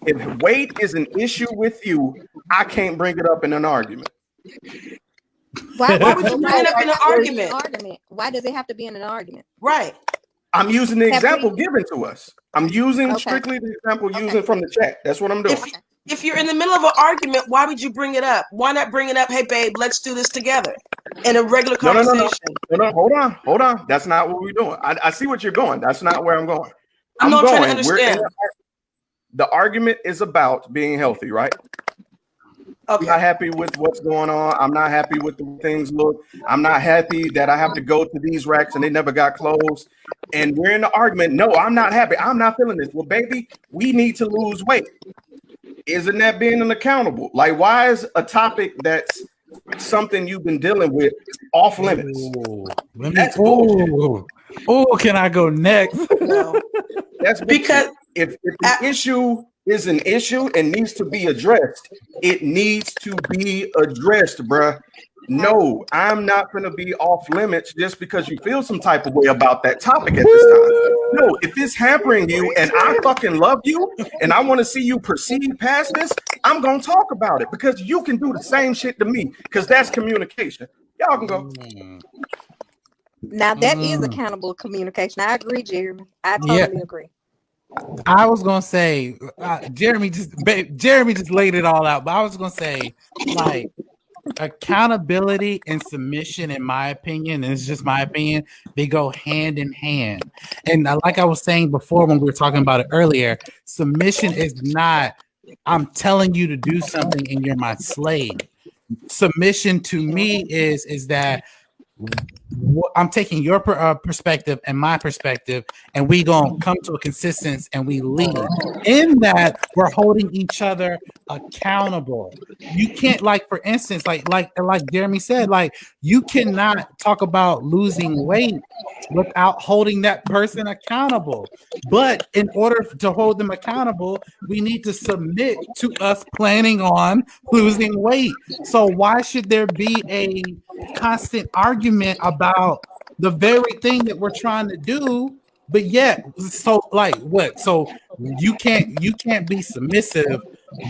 If weight is an issue with you, I can't bring it up in an argument. Why would you bring it up in an argument? Why does it have to be in an argument? Right. I'm using the example given to us. I'm using strictly the example using from the chat. That's what I'm doing. If you're in the middle of an argument, why would you bring it up? Why not bring it up? Hey, babe, let's do this together in a regular conversation. No, hold on. That's not what we're doing. I see what you're going. That's not where I'm going. I'm trying to understand. The argument is about being healthy, right? I'm not happy with what's going on. I'm not happy with the way things look. I'm not happy that I have to go to these racks and they never got closed. And we're in the argument. No, I'm not happy. I'm not feeling this. Well, baby, we need to lose weight. Isn't that being accountable? Like, why is a topic that's something you've been dealing with off limits? Can I go next? That's because if the issue is an issue and needs to be addressed, it needs to be addressed, bruh. No, I'm not going to be off limits just because you feel some type of way about that topic at this time. No, if it's hampering you and I fucking love you and I want to see you proceed past this, I'm going to talk about it because you can do the same shit to me because that's communication. Y'all can go. Now that is accountable communication. I agree, Jeremy. I Yeah. totally agree. I was gonna say, Jeremy just laid it all out. But I was gonna say, like, accountability and submission, in my opinion, and it's just my opinion, they go hand in hand. And like I was saying before when we were talking about it earlier, submission is not I'm telling you to do something and you're my slave. Submission to me is that I'm taking your perspective and my perspective, and we gonna come to a consistency and we lead. In that, we're holding each other accountable. You can't, like, for instance, like Jeremy said, like, you cannot talk about losing weight without holding that person accountable. But in order to hold them accountable, we need to submit to us planning on losing weight. So why should there be a constant argument about the very thing that we're trying to do? But yet, so like what? So you can't be submissive,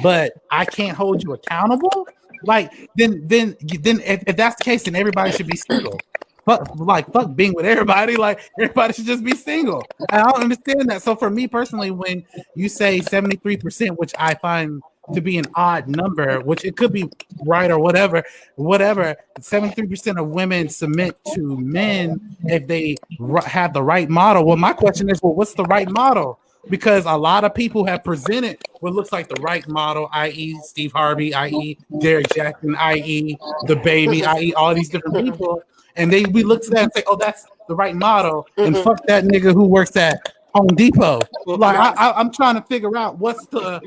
but I can't hold you accountable. Like then if that's the case, then everybody should be single. Fuck being with everybody. Like, everybody should just be single. I don't understand that. So for me personally, when you say 73%, which I find to be an odd number, which it could be right or whatever, 73% of women submit to men if they have the right model. Well, my question is, well, what's the right model? Because a lot of people have presented what looks like the right model, i.e. Steve Harvey, i.e. Derek Jackson, i.e. The Baby, i.e. all these different people. And we look to that and say, oh, that's the right model. And fuck that nigga who works at Home Depot. Like, I'm trying to figure out what's the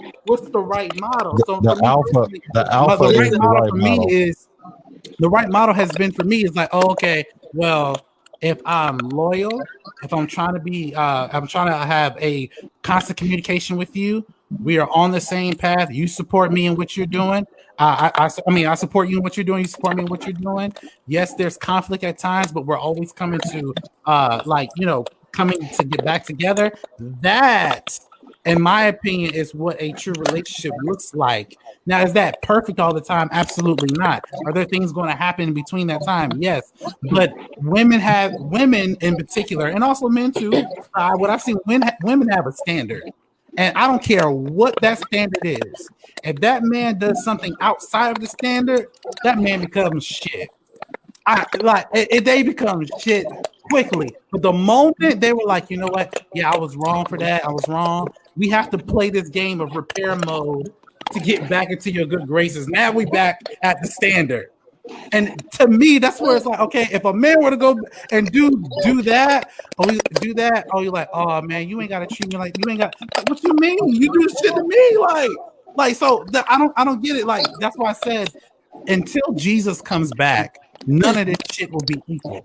right model. So the alpha the right is model the right for model. me is the right model has been for me is like, oh, okay, well, if I'm loyal, if I'm trying to be, I'm trying to have a constant communication with you. We are on the same path. You support me in what you're doing. I support you in what you're doing. You support me in what you're doing. Yes, there's conflict at times, but we're always coming to, coming to get back together. That, in my opinion, is what a true relationship looks like. Now, is that perfect all the time? Absolutely not. Are there things going to happen in between that time? Yes. But women in particular, and also men too, what I've seen, women have a standard. And I don't care what that standard is. If that man does something outside of the standard, that man becomes shit. They become shit quickly. But the moment they were like, you know what? Yeah, I was wrong for that. I was wrong. We have to play this game of repair mode to get back into your good graces. Now we back at the standard. And to me, that's where it's like, okay, if a man were to go and do that, you're like, oh man, you ain't gotta treat me like you ain't got. What you mean? You do shit to me, like so. I don't get it. Like, that's why I said, until Jesus comes back, none of this shit will be equal.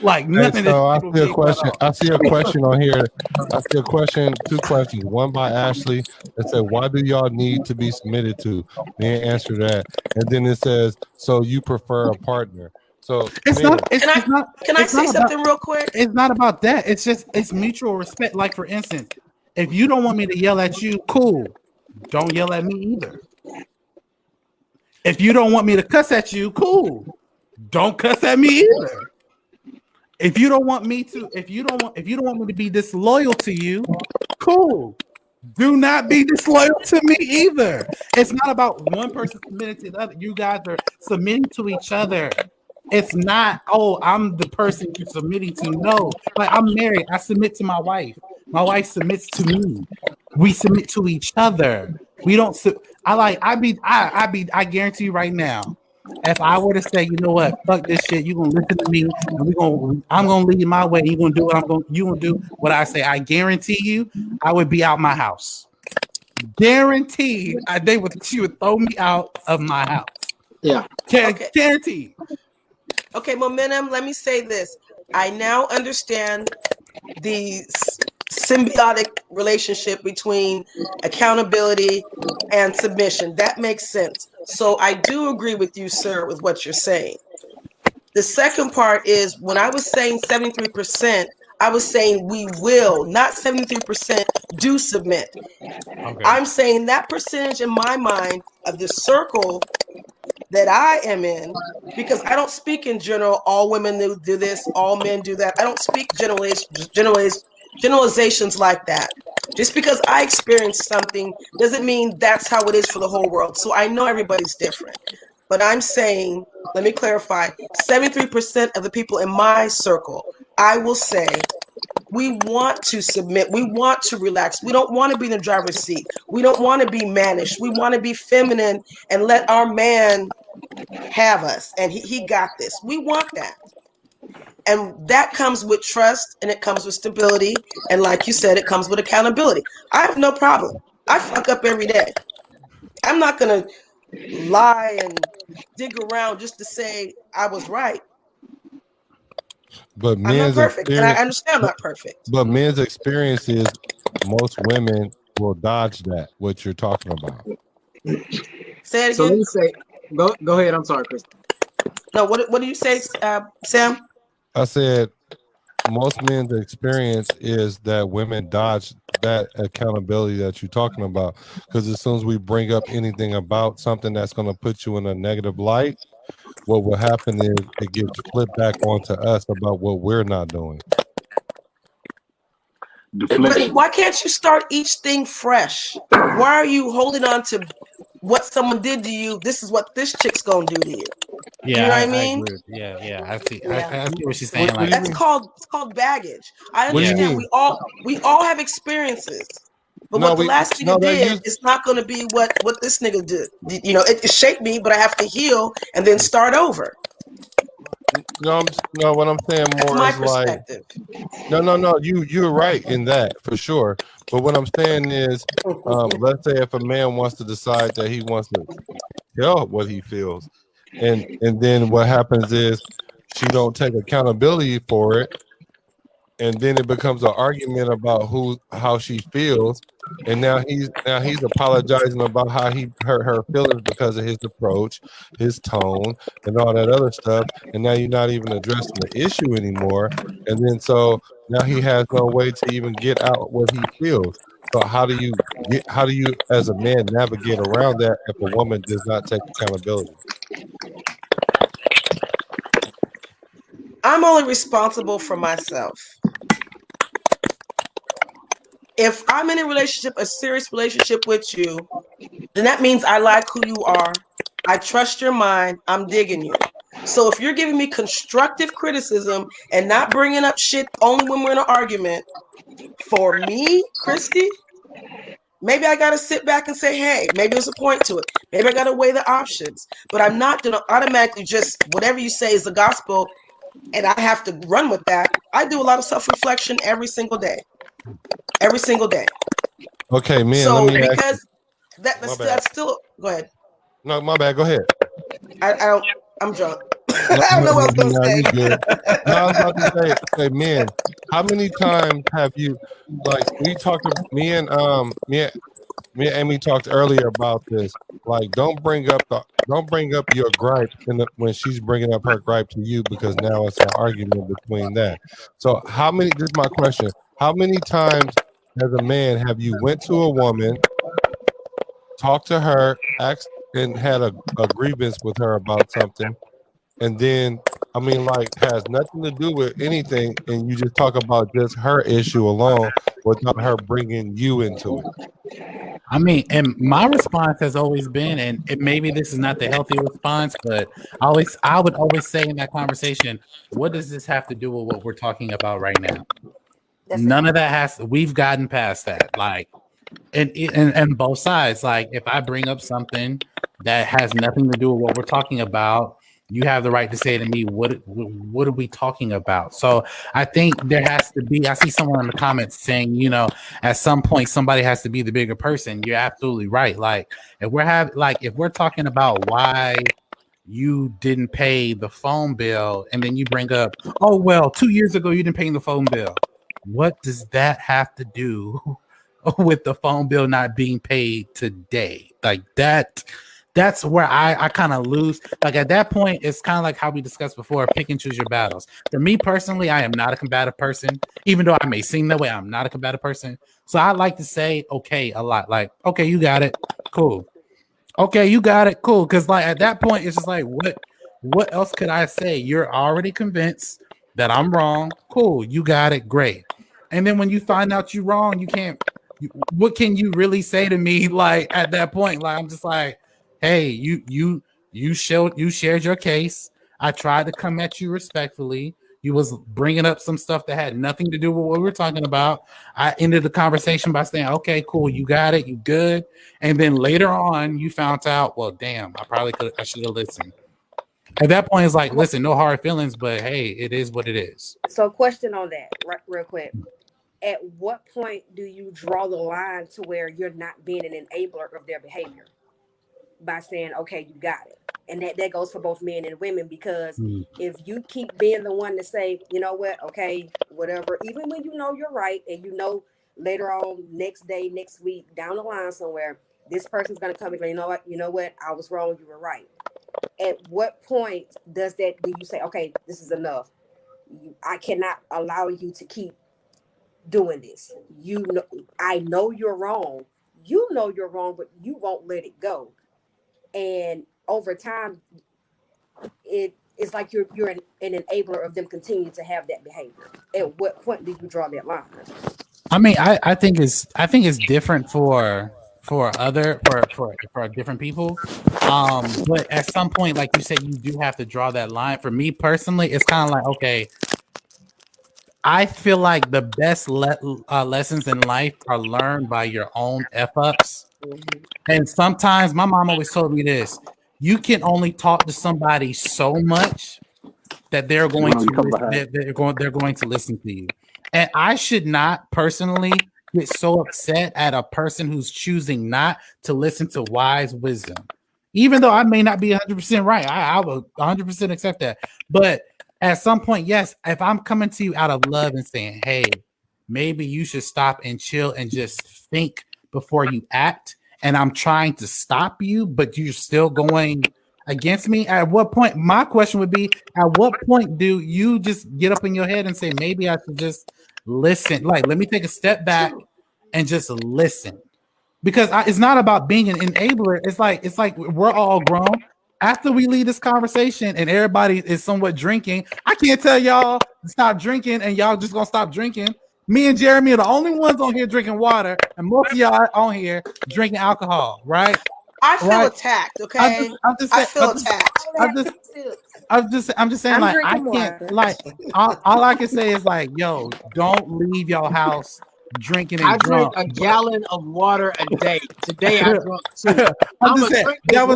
Like, none of this. So I see a question. I see a question on here. I see a question. Two questions. One by Ashley that said, "Why do y'all need to be submitted to?" Then answer that, and then it says, "So you prefer a partner?" So Can I say something real quick? It's not about that. It's just it's mutual respect. Like, for instance, if you don't want me to yell at you, cool. Don't yell at me either. If you don't want me to cuss at you, cool. Don't cuss at me either. If you don't want me to be disloyal to you, cool. Do not be disloyal to me either. It's not about one person submitting to the other. You guys are submitting to each other. It's not, oh, I'm the person you're submitting to. No, like, I'm married. I submit to my wife. My wife submits to me. We submit to each other. We don't. I guarantee you right now, if I were to say, you know what, fuck this shit, you gonna listen to me, and I'm gonna lead my way. You gonna do what you gonna do what I say. I guarantee you, I would be out my house. Guaranteed, she would throw me out of my house. Yeah, guaranteed. Okay, Momentum. Let me say this. I now understand the symbiotic relationship between accountability and submission. That makes sense. So I do agree with you, sir, with what you're saying. The second part is when I was saying 73%, I was saying we will, not 73% do submit. Okay. I'm saying that percentage in my mind of the circle that I am in, because I don't speak in general, all women do this, all men do that. I don't speak generalizations like that. Just because I experienced something doesn't mean that's how it is for the whole world. So I know everybody's different. But I'm saying, let me clarify, 73% of the people in my circle, I will say, we want to submit. We want to relax. We don't want to be in the driver's seat. We don't want to be mannish. We want to be feminine and let our man have us. And he got this. We want that. And that comes with trust and it comes with stability. And like you said, it comes with accountability. I have no problem. I fuck up every day. I'm not going to lie and dig around just to say I was right. But I'm not men's perfect. And I experience, understand I'm not perfect. but men's experience is most women will dodge that. What you're talking about. Say it So let again. me say, go ahead. I'm sorry, Chris. No, what do you say, Sam? I said most men's experience is that women dodge that accountability that you're talking about, because as soon as we bring up anything about something that's going to put you in a negative light, what will happen is it gets flipped back onto us about what we're not doing. But why can't you start each thing fresh? Why are you holding on to what someone did to you? This is what this chick's gonna do to you. Yeah, You know what I I mean? agree. Yeah, I see. Yeah. I see what she's saying. What do you Like, mean? It's called baggage. I What do you understand mean? we all have experiences. But No, what the last nigga that did used. is not gonna be what this nigga did. You know, it shaped me, but I have to heal and then start over. No, what I'm saying That's more my is like, perspective. no. You're right in that for sure. But what I'm saying is, let's say if a man wants to decide that he wants to tell what he feels, and then what happens is she don't take accountability for it, and then it becomes an argument about how she feels, and now he's apologizing about how he hurt her feelings because of his approach, his tone, and all that other stuff, and now you're not even addressing the issue anymore, and then so now he has no way to even get out what he feels. So how do you as a man navigate around that if a woman does not take accountability? I'm only responsible for myself. If I'm in a relationship, a serious relationship with you, then that means I like who you are. I trust your mind. I'm digging you. So if you're giving me constructive criticism and not bringing up shit only when we're in an argument, for me, Christy, maybe I got to sit back and say, hey, maybe there's a point to it. Maybe I got to weigh the options. But I'm not going to automatically just whatever you say is the gospel and I have to run with that. I do a lot of self-reflection every single day. Every single day. Okay, man, So let me ask because you. that's still go ahead. No, my bad. Go ahead. I'm drunk. I don't know what I was gonna No, say. you good. No, I was about to say, man, how many times have you, like, we talked, me and Amy talked earlier about this. Like, don't bring up your gripe when she's bringing up her gripe to you, because now it's an argument between that. So this is my question. How many times as a man have you went to a woman, talked to her, asked and had a grievance with her about something, and then like has nothing to do with anything, and you just talk about just her issue alone without her bringing you into it? I mean, and my response has always been, and maybe this is not the healthy response, but I would always say in that conversation, what does this have to do with what we're talking about right now? None of that we've gotten past that. Like, and both sides. Like, if I bring up something that has nothing to do with what we're talking about, you have the right to say to me, what are we talking about? So I think there has to be, I see someone in the comments saying, at some point somebody has to be the bigger person. You're absolutely right. Like, if we're talking about why you didn't pay the phone bill, and then you bring up, oh, well, 2 years ago you didn't pay the phone bill. what does that have to do with the phone bill not being paid today? Like that's where I kind of lose. Like at that point, it's kind of like how we discussed before, pick and choose your battles. For me personally, I am not a combative person, even though I may seem that way. I'm not a combative person. So I like to say okay a lot. Like, okay, you got it. Cool. Okay, you got it. Cool. Because like at that point, it's just like what else could I say? You're already convinced that I'm wrong. Cool, you got it. Great. And then when you find out you're wrong, you can't. What can you really say to me? Like at that point, like I'm just like, hey, you shared your case. I tried to come at you respectfully. You was bringing up some stuff that had nothing to do with what we were talking about. I ended the conversation by saying, okay, cool, you got it, you good. And then later on, you found out, well, damn, I should have listened. At that point, it's like, listen, no hard feelings, but hey, it is what it is. So, question on that, right, real quick. At what point do you draw the line to where you're not being an enabler of their behavior by saying, okay, you got it? And that goes for both men and women, because if you keep being the one to say, you know what, okay, whatever, even when you know you're right and you know later on, next day, next week, down the line somewhere, this person's going to come and go, you know what, I was wrong, you were right. At what point do you say, okay, this is enough? I cannot allow you to keep doing this. I know you're wrong. You know you're wrong, but you won't let it go. And over time, it's like you're an enabler of them continuing to have that behavior. At what point do you draw that line? I mean, I think it's different for different people. But at some point, like you said, you do have to draw that line. For me personally, it's kind of like, okay, I feel like the best lessons in life are learned by your own F-ups. And sometimes my mom always told me this: you can only talk to somebody so much that they're going to listen to you. And I should not personally get so upset at a person who's choosing not to listen to wise wisdom, even though I may not be 100% right. I will 100% accept that. But at some point, yes, if I'm coming to you out of love and saying, hey, maybe you should stop and chill and just think before you act, and I'm trying to stop you, but you're still going against me, at what point, my question would be, at what point do you just get up in your head and say, maybe I should just listen? Like, let me take a step back and just listen. Because it's not about being an enabler. It's like we're all grown. After we leave this conversation and everybody is somewhat drinking, I can't tell y'all to stop drinking and y'all just gonna stop drinking. Me and Jeremy are the only ones on here drinking water, and most of y'all are on here drinking alcohol, right? I feel attacked. Okay, I feel attacked. I'm just saying, like, I can't, like, all I can say is, like, yo, don't leave your house drinking and drunk. I drink a gallon of water a day. Today I drunk 2. I'm just saying, that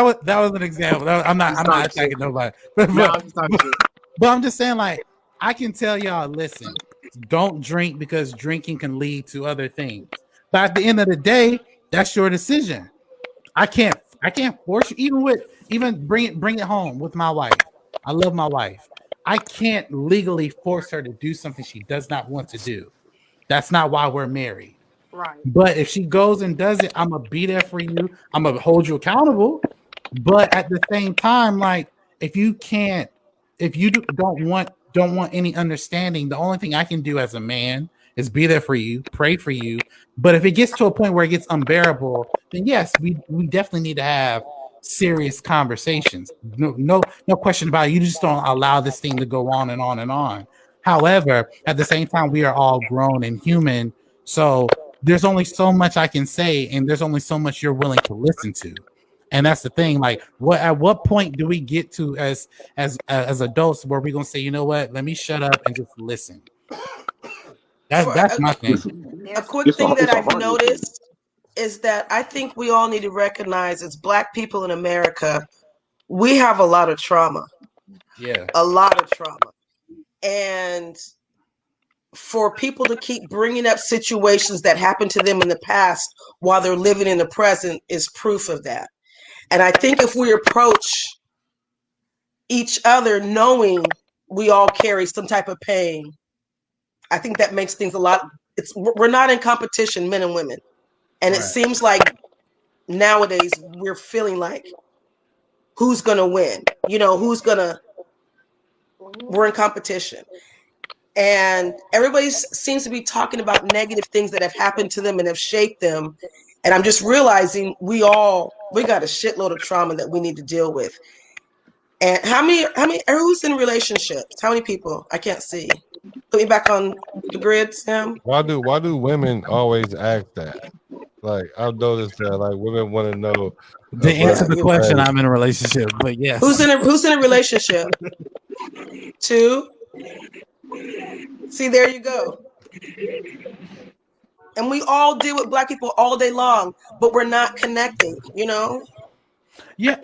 was an example. I'm not attacking nobody. But I'm just saying, like, I can tell y'all, listen, don't drink because drinking can lead to other things. But at the end of the day, that's your decision. I can't force you. Even bring it home with my wife. I love my wife. I can't legally force her to do something she does not want to do. That's not why we're married. Right. But if she goes and does it, I'm gonna be there for you. I'm gonna hold you accountable. But at the same time, like, if you don't want any understanding, the only thing I can do as a man is be there for you, pray for you. But if it gets to a point where it gets unbearable, then yes, we definitely need to have serious conversations. No question about it. You just don't allow this thing to go on and on and on. However, at the same time, we are all grown and human. So there's only so much I can say, and there's only so much you're willing to listen to. And that's the thing. Like, at what point do we get to as adults where we're gonna say, you know what, let me shut up and just listen? That's my thing. A quick thing that I've noticed is that I think we all need to recognize, as Black people in America, we have a lot of trauma. Yeah. A lot of trauma. And for people to keep bringing up situations that happened to them in the past while they're living in the present is proof of that. And I think if we approach each other knowing we all carry some type of pain, I think that makes things a lot. We're not in competition, men and women, and it seems like nowadays we're feeling like who's gonna win. You know, we're in competition. And everybody seems to be talking about negative things that have happened to them and have shaped them. And I'm just realizing we got a shitload of trauma that we need to deal with. And who's in relationships? How many people? I can't see. Put me back on the grid, Sam. Why do women always ask that? Like, I've noticed that like women want to know. To answer the question, I'm in a relationship, but yes. Who's in a relationship? 2. See, there you go. And we all deal with Black people all day long, but we're not connecting, you know? Yeah,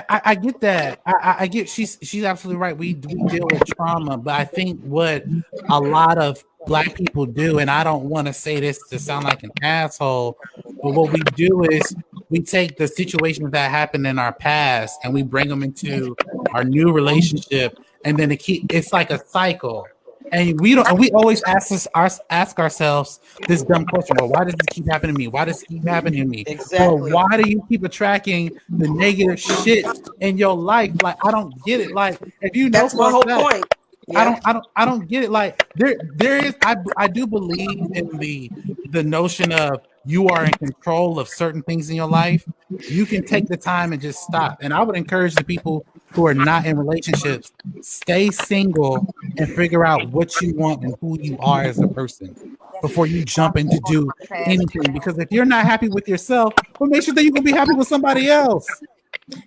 I get that. I get she's absolutely right. We deal with trauma, but I think what a lot of Black people do, and I don't want to say this to sound like an asshole, but what we do is we take the situations that happened in our past and we bring them into our new relationship, and then it's like a cycle. And we always ask ourselves this dumb question: well, why does this keep happening to me? Why does it keep happening to me? Exactly. Well, why do you keep attracting the negative shit in your life? Like, I don't get it. Like, if you know, that's my whole point. Yeah. I don't get it. Like, there is. I do believe in the notion of you are in control of certain things in your life. You can take the time and just stop. And I would encourage the people who are not in relationships, stay single and figure out what you want and who you are as a person before you jump in to do anything. Because if you're not happy with yourself, what makes you think you're gonna be happy with somebody else?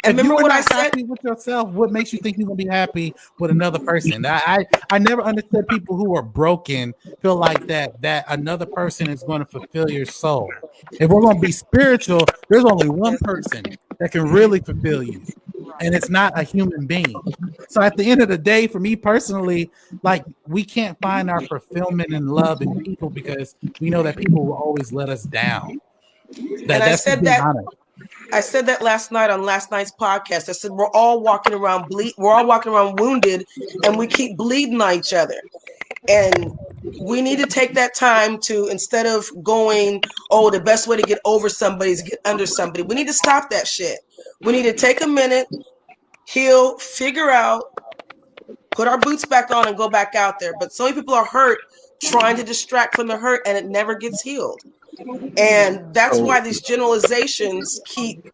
And if remember you are what not I said? happy with yourself, what makes you think you're gonna be happy with another person? I never understood people who are broken feel like that another person is going to fulfill your soul. If we're going to be spiritual, there's only one person that can really fulfill you, and it's not a human being. So at the end of the day, for me personally, like, we can't find our fulfillment and love in people because we know that people will always let us down. I said that last night on last night's podcast. I said we're all walking around wounded, and we keep bleeding on each other. And we need to take that time to, instead of going, oh, the best way to get over somebody is to get under somebody. We need to stop that shit. We need to take a minute, heal, figure out, put our boots back on, and go back out there. But so many people are hurt trying to distract from the hurt, and it never gets healed. And that's why these generalizations keep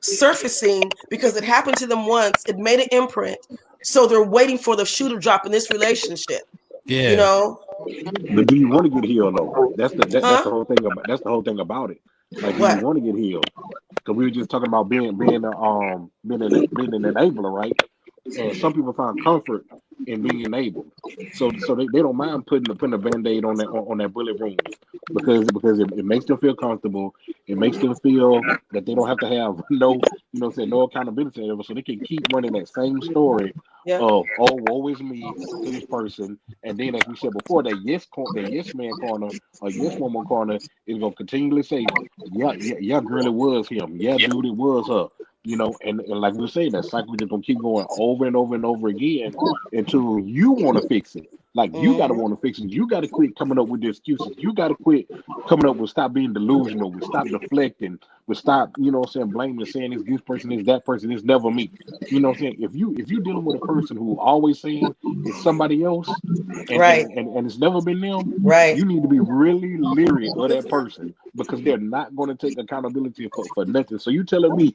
surfacing, because it happened to them once, it made an imprint, so they're waiting for the shoe to drop in this relationship. Yeah, you know. But do you want to get healed though? That's the whole thing about about it. Like, do you want to get healed? Because we were just talking about being an enabler, right? And some people find comfort in being enabled, so they don't mind putting a band-aid on that bullet wound, because it makes them feel comfortable. It makes them feel that they don't have to have no accountability, so they can keep running that same story of, oh, woe is me to this person. And then, as we said before, that yes man corner or yes woman corner is gonna continually say, yeah, girl, it was him. Yeah, dude, it was her. And like we say, that cycle is gonna keep going over and over and over again until you want to fix it. Like, you gotta want to fix it. You gotta quit coming up with the excuses. You gotta quit coming up with, stop being delusional. We stop deflecting. We stop, blaming and saying this person is that person. It's never me. You know what I'm saying? If you're dealing with a person who always saying it's somebody else, and it's never been them, you need to be really leery of that person, because they're not going to take accountability for nothing. So you telling me,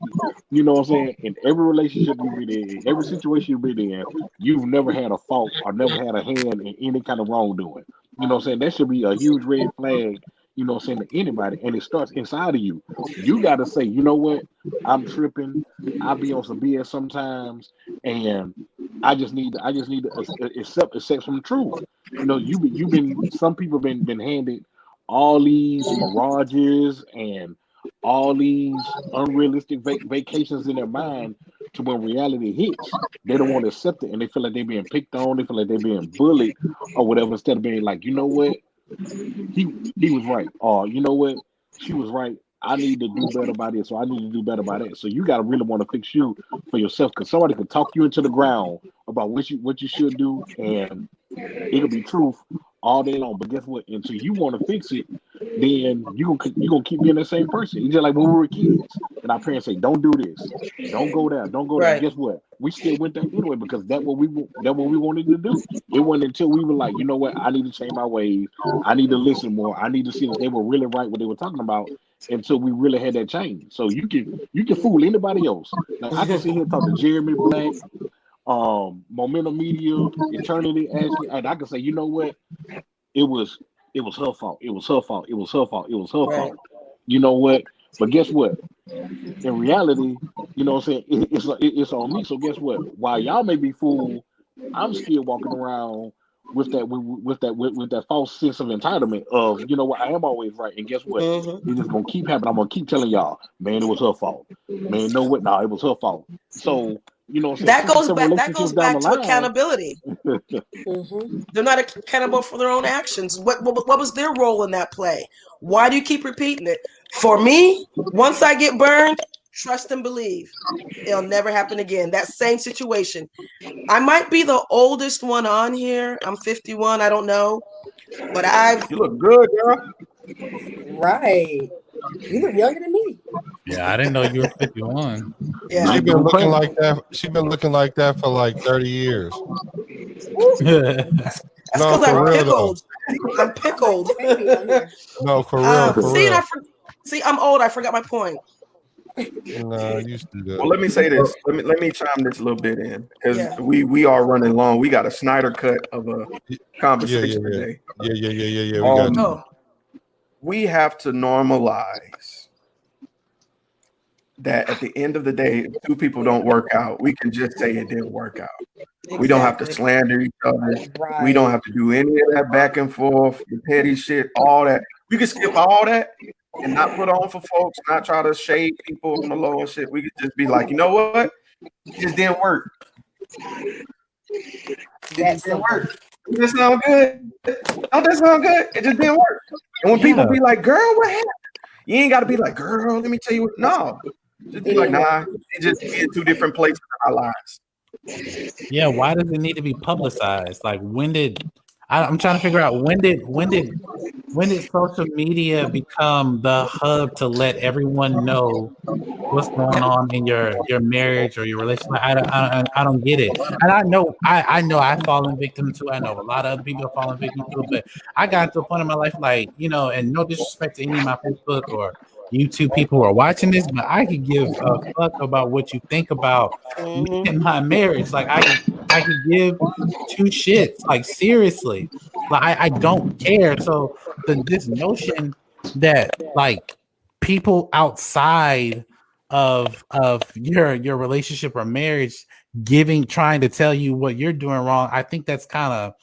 you know what I'm saying, in every relationship you've been in, every situation you've been in, you've never had a fault or never had a hand in any kind of wrongdoing. You know what I'm saying? That should be a huge red flag, to anybody. And it starts inside of you. You got to say, you know what? I'm tripping. I be on some BS sometimes, and I just need to accept some truth. Some people been handed all these mirages and all these unrealistic vacations in their mind, to when reality hits, they don't want to accept it, and they feel like they're being picked on, they feel like they're being bullied or whatever, instead of being like, you know what, he was right, or you know what, she was right, I need to do better by this, or I need to do better by that. So you got to really want to fix you for yourself, because somebody can talk you into the ground about what you should do, and it'll be truth, all day long. But guess what? Until you want to fix it, then you gonna keep being the same person. It's just like when we were kids, and our parents say, "Don't do this, don't go there, don't go there." Right. Guess what? We still went there anyway because that's what we wanted to do. It wasn't until we were like, you know what? I need to change my ways. I need to listen more. I need to see that they were really right what they were talking about. Until we really had that change. So you can fool anybody else. Like I can sit here and talk to Jeremy Black, Momentum Media, Eternity, Ashley, and I can say, you know what? It was her fault. It was her fault. It was her fault. It was her Right. fault. You know what? But guess what? In reality, you know what I'm saying? It's on me. So guess what? While y'all may be fooled, I'm still walking around with that false sense of entitlement of, you know what, I am always right. And guess what? Mm-hmm. It is gonna keep happening. I'm gonna keep telling y'all, man, it was her fault. Man, no what? Nah, it was her fault. So, you know what I'm saying? That 6 or goes 7 back. That relationships goes down back the to line. accountability. They're not accountable for their own actions. What was their role in that play? Why do you keep repeating it? For me, once I get burned, trust and believe. It'll never happen again. That same situation. I might be the oldest one on here. I'm 51. I don't know. But You look good, girl. Right. You look younger than me. Yeah, I didn't know you were 51. yeah. She Not been gonna looking pray. like that. She been looking like that for like 30 years. That's No, because I'm for real though. pickled. I'm pickled. Baby on here. No, for real, for See, real. see, I'm old. I forgot my point. No, you still Well, good. let me say this. Let me chime this a little bit in because Yeah. we are running long. We got a Snyder cut of a Yeah, conversation today. Yeah. We got you. Oh, We have to normalize that at the end of the day, if two people don't work out, we can just say it didn't work out. We don't have to exactly. slander each other. We don't Right. have to do any of that back and forth, the petty shit, all that. We can skip all that and not put on for folks, not try to shade people on the low and shit. We could just be like, you know what? It just didn't work. It That's just didn't simple. work. It just sound good. Don't that sound good? It just didn't work. And when people Yeah. be like, girl, what happened? You ain't got to be like, girl, let me tell you what. No. Just be It like, didn't work. nah, it just be in two different places in our lives. Yeah, why does it need to be publicized? Like I'm trying to figure out when did social media become the hub to let everyone know what's going on in your marriage or your relationship? I don't get it. And I know I've fallen victim to it. I know a lot of other people have fallen victim to it, but I got to a point in my life, like, you know, and no disrespect to any of my Facebook or YouTube people who are watching this, but I could give a fuck about what you think about me and my marriage. Like I could give two shits. Like, seriously. Like I don't care. So this notion that like people outside of your relationship or marriage trying to tell you what you're doing wrong, I think that's kind of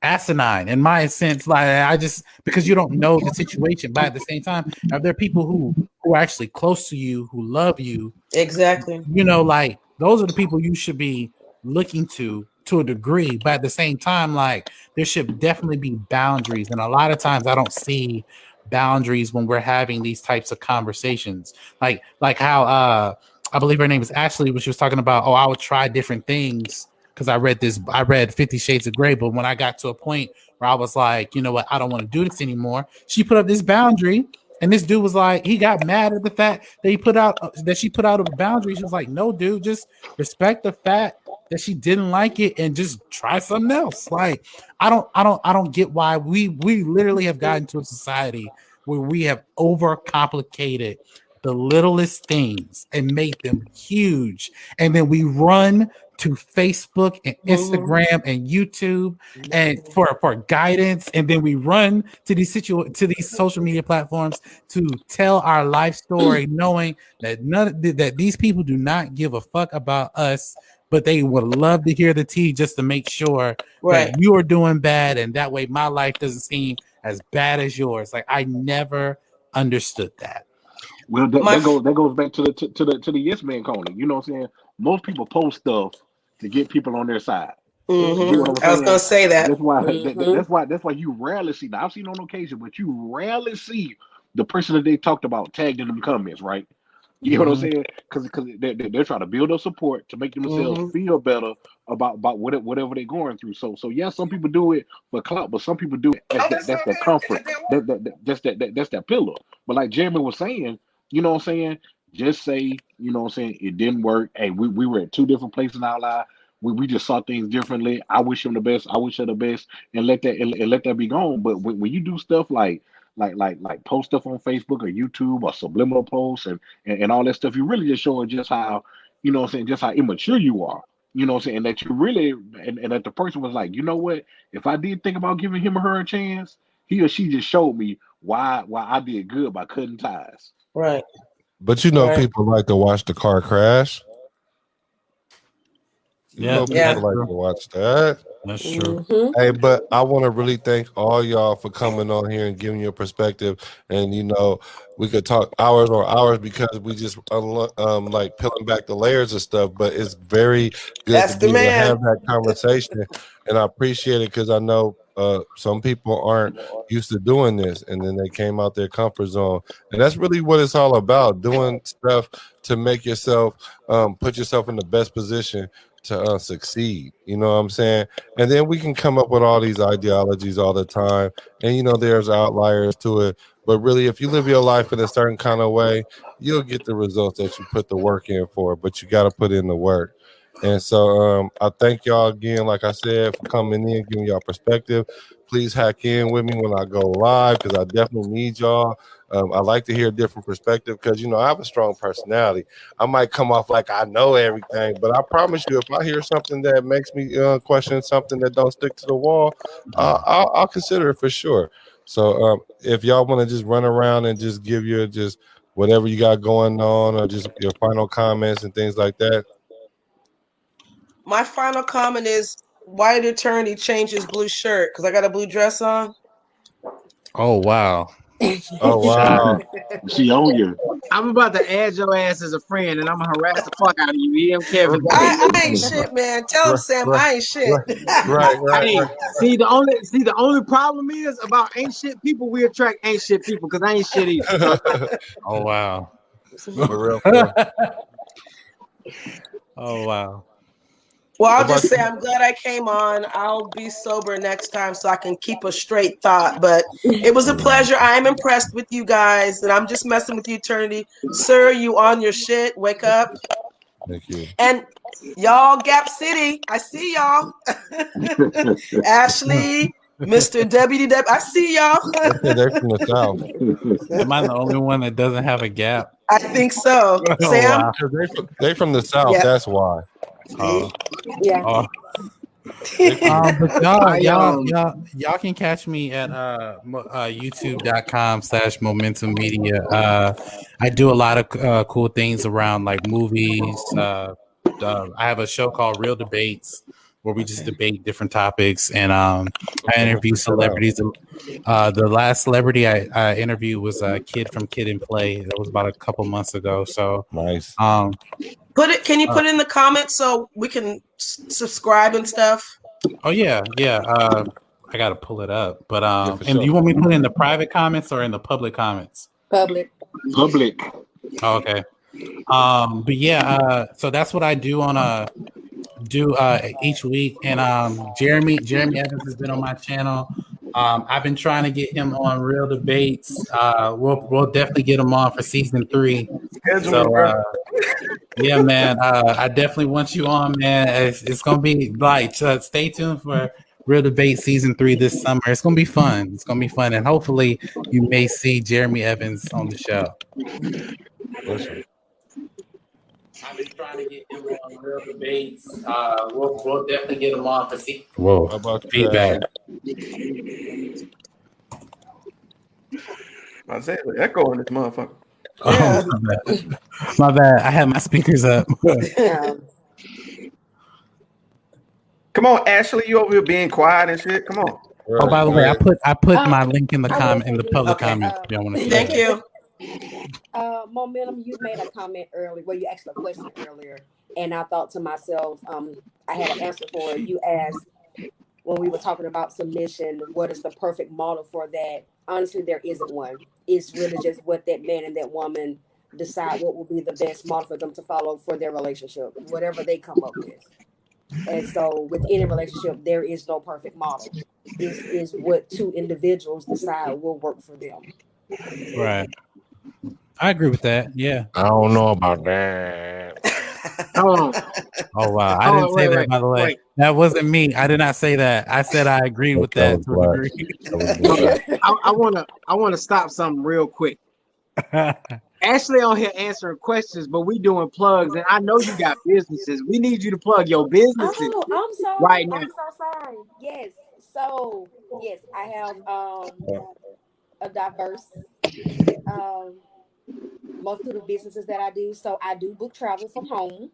asinine in my sense. Like, I just, because you don't know the situation, but at the same time, are there people who are actually close to you, who love you? Exactly. You know, like, those are the people you should be looking to a degree, but at the same time, like, there should definitely be boundaries, and a lot of times I don't see boundaries when we're having these types of conversations, like how I believe her name is Ashley, when she was talking about, oh, I would try different things because I read 50 Shades of Grey, but when I got to a point where I was like, you know what, I don't want to do this anymore, she put up this boundary. And this dude was like, he got mad at the fact that she put out a boundary. She was like, no, dude, just respect the fact that she didn't like it and just try something else. Like, I don't get why we literally have gotten to a society where we have overcomplicated the littlest things and made them huge. And then we run to Facebook and Instagram and YouTube and for guidance, and then we run to these social media platforms to tell our life story, knowing that that these people do not give a fuck about us, but they would love to hear the tea just to make sure that you are doing bad, and that way my life doesn't seem as bad as yours. Like, I never understood that. Well, that goes back to the yes man corner. You know what I'm saying? Most people post stuff to get people on their side. You get what I'm I was saying? gonna say that. That's why you rarely see. Now, I've seen on occasion, but you rarely see the person that they talked about tagged in them comments, right? You know what I'm saying? Because they're trying to build up support to make themselves feel better about whatever they're going through. So yeah, some people do it for clout, but some people do it as that's their comfort. That's that pillow. But like Jeremy was saying, you know what I'm saying? Just say, you know what I'm saying, it didn't work. Hey, we were at two different places in our life. We just saw things differently. I wish him the best. I wish her the best, and let that be gone. But when you do stuff like post stuff on Facebook or YouTube or subliminal posts and all that stuff, you're really just showing just how, you know what I'm saying, just how immature you are. You know what I'm saying? And that you really and that the person was like, you know what? If I did think about giving him or her a chance, he or she just showed me why I did good by cutting ties. Right. But people like to watch the car crash. People like to watch that. That's true. Hey, but I want to really thank all y'all for coming on here and giving your perspective. And we could talk hours or hours because we just like peeling back the layers of stuff. But it's very good to be able to have that conversation, and I appreciate it because I know some people aren't used to doing this, and then they came out their comfort zone, and that's really what it's all about: doing stuff to make yourself put yourself in the best position to succeed. You know what I'm saying? And then we can come up with all these ideologies all the time, and there's outliers to it, but really if you live your life in a certain kind of way, you'll get the results that you put the work in for, but you got to put in the work. And so I thank y'all again, like I said, for coming in, giving y'all perspective. Please hack in with me when I go live because I definitely need y'all. I like to hear a different perspective because, I have a strong personality. I might come off like I know everything, but I promise you, if I hear something that makes me question something that don't stick to the wall, I'll consider it for sure. So if y'all want to just run around and just give your just whatever you got going on or just your final comments and things like that. My final comment is, why did Eterniti change his blue shirt? Because I got a blue dress on. Oh wow! Oh wow! She on you. I'm about to add your ass as a friend, and I'm gonna harass the fuck out of you. EM Kevin. I ain't shit, man. Tell him, Sam, I ain't shit. Right. Hey, see the only problem is about ain't shit people. We attract ain't shit people because I ain't shit either. So, oh wow! For real. Oh wow! Well, I'll just say I'm glad I came on. I'll be sober next time so I can keep a straight thought. But it was a pleasure. I am impressed with you guys, and I'm just messing with you, Eterniti. Sir, you on your shit. Wake up. Thank you. And y'all, Gap City, I see y'all. Ashley, Mr. WDW, I see y'all. They're from the South. Am I the only one that doesn't have a gap? I think so. Oh, Sam? wow. They're from the South. Yep. That's why. Yeah. But y'all can catch me at youtube.com/momentum media. I do a lot of cool things around like movies. I have a show called Real Debates where we just debate different topics, and I interview celebrities. The last celebrity I interviewed was a kid from Kid and Play. That was about a couple months ago. So nice. Can you put it in the comments so we can subscribe and stuff? Oh yeah. I gotta pull it up. But and sure. Do you want me to put it in the private comments or in the public comments? Public. Oh, okay. But yeah, so that's what I do each week. And Jeremy Evans has been on my channel. I've been trying to get him on Real Debates. We'll definitely get him on for season 3. So yeah, man, I definitely want you on, man. It's gonna be like stay tuned for Real Debate season 3 this summer. It's gonna be fun. And hopefully you may see Jeremy Evans on the show. Listen. I've been trying to get him on Real Debates. We'll definitely get him on for Whoa, how about feedback? I said echo in this motherfucker. Yeah. Oh, my bad. I had my speakers up. Come on, Ashley, you over here being quiet and shit. Come on. Oh, by the way, I put my link in the public comment. If y'all want to see Thank you. Momentum, you made a comment earlier. Well, you asked a question earlier, and I thought to myself, I had an answer for it. You asked when we were talking about submission, what is the perfect model for that? Honestly, there isn't one. It's really just what that man and that woman decide what will be the best model for them to follow for their relationship, whatever they come up with. And so with any relationship, there is no perfect model. Is what two individuals decide will work for them. Right. I agree with that. Yeah. I don't know about that. Hold on. Oh wow. I Hold didn't on, say wait, that, wait, by the way. wait. That wasn't me. I did not say that. I said I agreed with That that was to a black. degree. That was black. I wanna stop something real quick. Ashley on here answering questions, but we doing plugs, and I know you got businesses. We need you to plug your businesses Oh, I'm sorry. right now. I'm so sorry. Yes. So yes, I have a diverse multitude of businesses that I do. So I do book travel from home.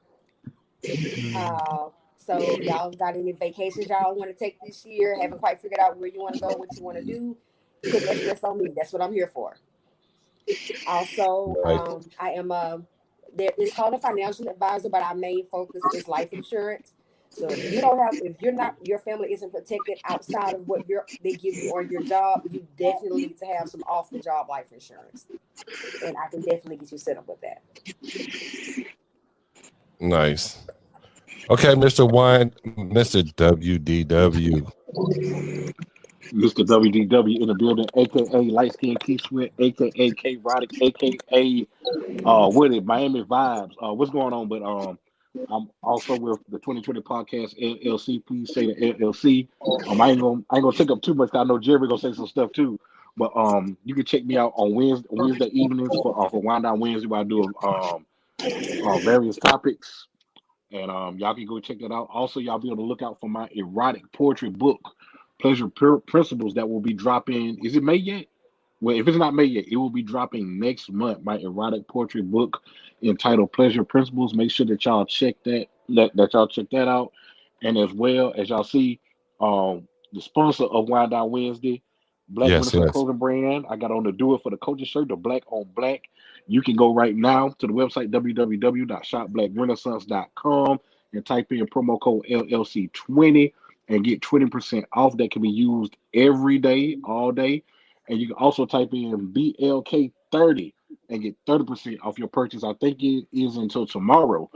So if y'all got any vacations y'all want to take this year, haven't quite figured out where you want to go, what you want to do, put that stress on me. That's what I'm here for. Also, Right. I am it's called a financial advisor, but our main focus is life insurance. So if your family isn't protected outside of what they give you on your job, you definitely need to have some off the job life insurance. And I can definitely get you set up with that. Nice. Okay, Mr. Mr. WDW. Mr. WDW in the building, aka Light Skin Key Sweat, aka K Roddick, aka Miami Vibes. What's going on? But I'm also with the 2020 podcast LLC. Please say the LLC. I ain't gonna take up too much. I know Jerry gonna say some stuff too. But you can check me out on Wednesday evenings for Wind Down Wednesday, where I do various topics. And y'all can go check that out. Also, y'all be on the lookout for my erotic poetry book, Pleasure Principles, that will be dropping. Is it May yet? Well, if it's not May yet, it will be dropping next month. My erotic poetry book entitled Pleasure Principles. Make sure that y'all check that y'all check that out. And as well as y'all see, the sponsor of Wind Down Wednesday, Black Yes, Renaissance yes. Clothing Brand. I got on to do it for the coaching shirt, the black on black. You can go right now to the website www.shopblackrenaissance.com and type in promo code LLC20 and get 20% off. That can be used every day, all day. And you can also type in BLK30 and get 30% off your purchase. I think it is until tomorrow,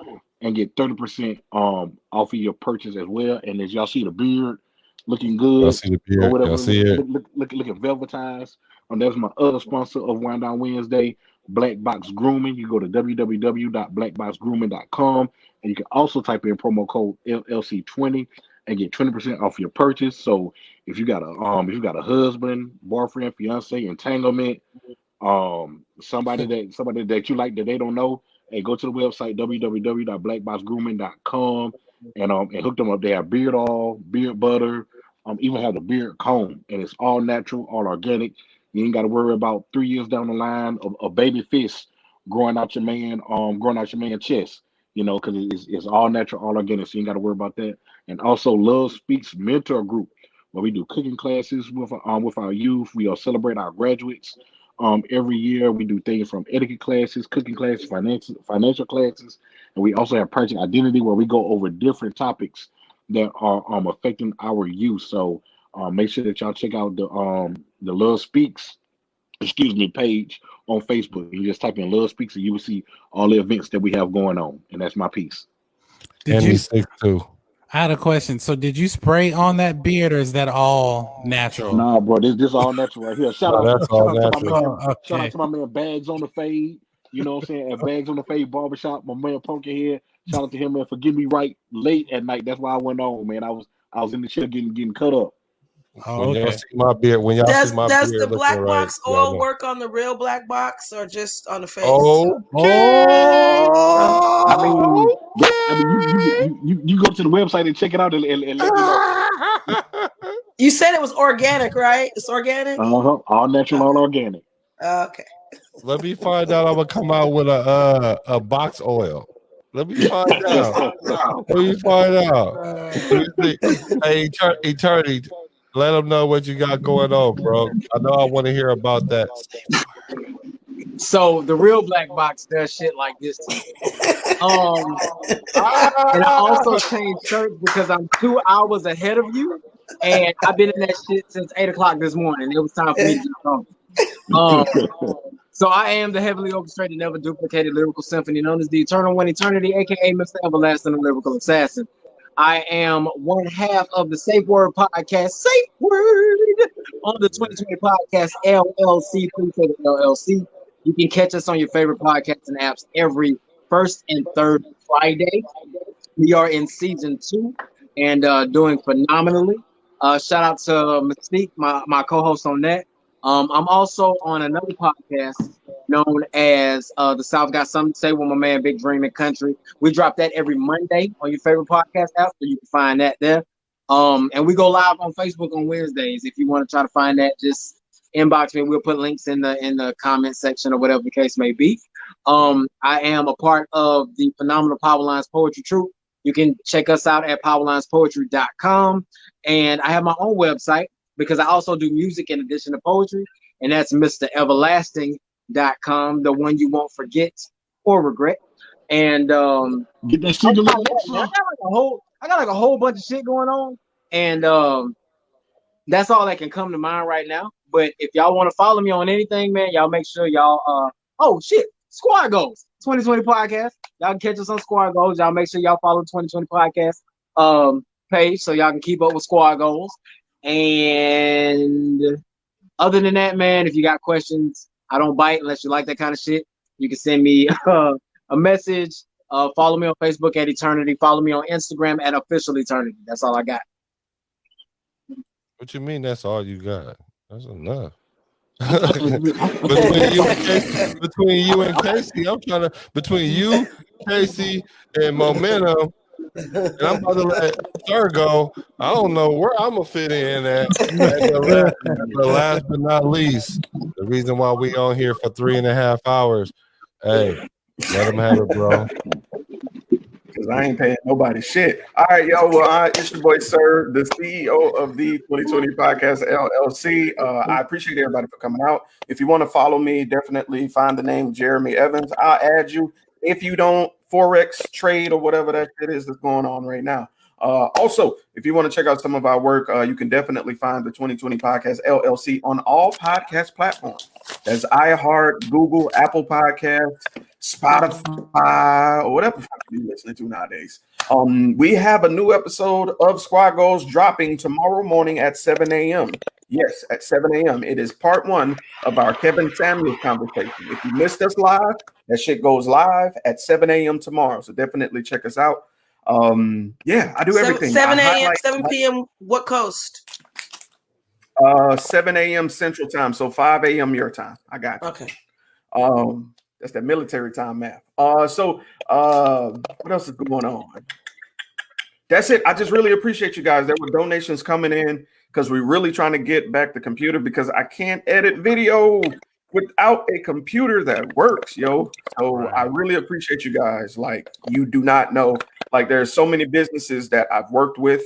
and get 30% off of your purchase as well. And as y'all see the beard looking Y'all good see the or beard? whatever, Y'all see it? looking velvetized. That's my other sponsor of Wind Down Wednesday, Black Box Grooming. You go to www.blackboxgrooming.com and you can also type in promo code LLC20 and get 20% off your purchase. So if you got a husband, boyfriend, fiance, entanglement, somebody that you like that they don't know, hey, go to the website www.blackboxgrooming.com and hook them up. They have beard oil, beard butter, even have the beard comb, and it's all natural, all organic. You ain't got to worry about 3 years down the line of a baby fish growing out your man chest. Because it's all natural, all organic. So you ain't got to worry about that. And also, Love Speaks Mentor Group, where we do cooking classes with our youth. We celebrate our graduates. Every year we do things from etiquette classes, cooking classes, financial classes, and we also have Project Identity, where we go over different topics that are affecting our youth. So make sure that y'all check out the Love Speaks, page on Facebook. You just type in Love Speaks and you will see all the events that we have going on. And that's my piece. Did And you? he's 6'2". I had a question. So did you spray on that beard, or is that all natural? Nah, bro, this all natural right here. No, that's Shout all out to my natural. man. Oh, Shout out okay. to my man Bags on the Fade. You know what I'm saying? At Bags on the Fade Barbershop, my man Pumpkinhead. Shout out to him, man, for getting me right late at night. That's why I went on, man. I was in the chair getting cut up. Oh, When y'all okay. see my beard, Does the looking black right, box y'all oil know. work on the real black box or just on the face? Okay. Oh, I mean, Okay. you go to the website and check it out and let me know. you said it was organic, right? It's organic. All natural, all organic. Okay. Let me find out. I'm gonna come out with a box oil. Let me find out. Let me find out. Let me see. Hey, Eternity, let them know what you got going on, bro. I know I want to hear about that. So the real black box does shit like this to me. And I also changed shirts because I'm 2 hours ahead of you, and I've been in that shit since 8 o'clock this morning. It was time for me to get home. Um, So I am the heavily orchestrated, never duplicated lyrical symphony known as the Eternal One Eternity, aka Mr. Everlasting, the Lyrical Assassin. I am one half of the Safe Word Podcast, Safe Word, on the 2020 Podcast LLC. Please say the LLC. You can catch us on your favorite podcasting apps every first and third Friday. We are in season 2 and doing phenomenally. Shout out to Mystique, my co-host on that. I'm also on another podcast known as The South Got Something to Say with my man Big Dream and Country. We drop that every Monday on your favorite podcast app, so you can find that there. And we go live on Facebook on Wednesdays. If you want to try to find that, just inbox me. We'll put links in the comment section or whatever the case may be. I am a part of the phenomenal Power Lines Poetry Troupe. You can check us out at powerlinespoetry.com. And I have my own website because I also do music in addition to poetry. And that's MrEverlasting.com, the one you won't forget or regret. And Get that shit delivered. I got like a whole bunch of shit going on. And that's all that can come to mind right now. But if y'all want to follow me on anything, man, y'all make sure y'all oh shit, Squad Goals 2020 podcast. Y'all can catch us on Squad Goals. Y'all make sure y'all follow the 2020 podcast page so y'all can keep up with Squad Goals. And other than that, man, if you got questions, I don't bite unless you like that kind of shit. You can send me a message. Follow me on Facebook at Eternity. Follow me on Instagram at Official Eternity. That's all I got. What you mean? That's all you got? That's enough. between you and Casey, I'm trying to between you, Casey, and Momentum. And I'm about to let Sirr go. I don't know where I'm gonna fit in at. The last but not least, the reason why we on here for 3.5 hours. Hey, let them have it, bro. Because I ain't paying nobody shit. All right, yo. Well, it's your boy Sirr, the CEO of the 2020 Podcast LLC. I appreciate everybody for coming out. If you want to follow me, definitely find the name Jeremy Evans. I'll add you. If you don't Forex trade or whatever that shit is that's going on right now. Also, if you want to check out some of our work, you can definitely find the 2020 Podcast LLC on all podcast platforms. That's iHeart, Google, Apple Podcasts, Spotify, or whatever you're listening to nowadays. We have a new episode of Squad Goals dropping tomorrow morning at 7 a.m. Yes, at 7 a.m. It is part 1 of our Kevin Samuels conversation. If you missed us live, that shit goes live at 7 a.m. tomorrow. So definitely check us out. Yeah, I do everything. 7 a.m., 7 p.m. What coast? 7 a.m. Central Time, so 5 a.m. your time. I got you. Okay. That's that military time math. So what else is going on? That's it. I just really appreciate you guys. There were donations coming in because we're really trying to get back the computer because I can't edit video without a computer that works, yo. So I really appreciate you guys. Like, you do not know. Like, there's so many businesses that I've worked with,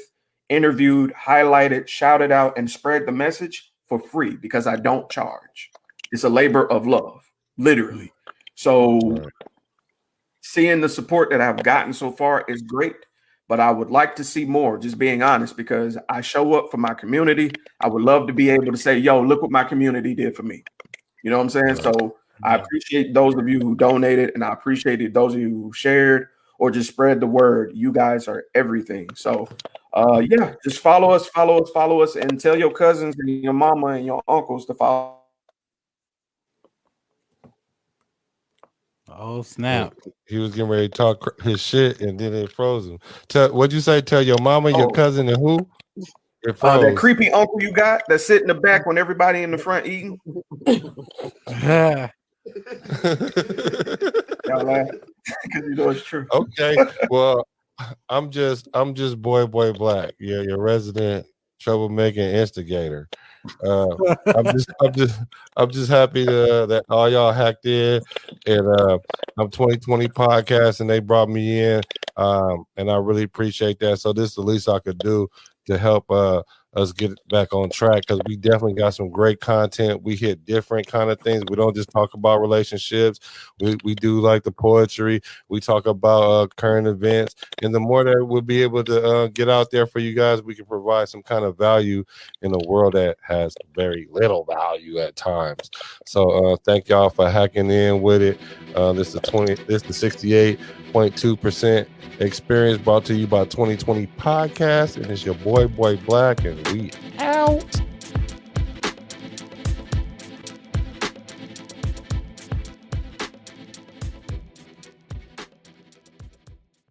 interviewed, highlighted, shouted out, and spread the message for free because I don't charge. It's a labor of love, literally. So seeing the support that I've gotten so far is great, but I would like to see more, just being honest, because I show up for my community. I would love to be able to say, yo, look what my community did for me. You know what I'm saying? So I appreciate those of you who donated, and I appreciated those of you who shared or just spread the word. You guys are everything. So yeah, just follow us, and tell your cousins and your mama and your uncles to follow. Oh, snap. He was getting ready to talk his shit, and then it froze him. What'd you say? Tell your mama, your cousin, and who? It froze. That creepy uncle you got that sit in the back when everybody in the front eating. Y'all laugh because you know it's true. Okay, well, I'm just boy black. Yeah, your resident troublemaking instigator. I'm just happy that all y'all hacked in, and I'm 2020 podcast, and they brought me in, and I really appreciate that. So this is the least I could do to help us get back on track, because we definitely got some great content. We hit different kind of things. We don't just talk about relationships. We do like the poetry. We talk about current events, and the more that we'll be able to get out there for you guys, we can provide some kind of value in a world that has very little value at times. So thank y'all for hacking in with it. This is the 68.2% experience brought to you by 2020 Podcast, and it's your boy Black, and we out.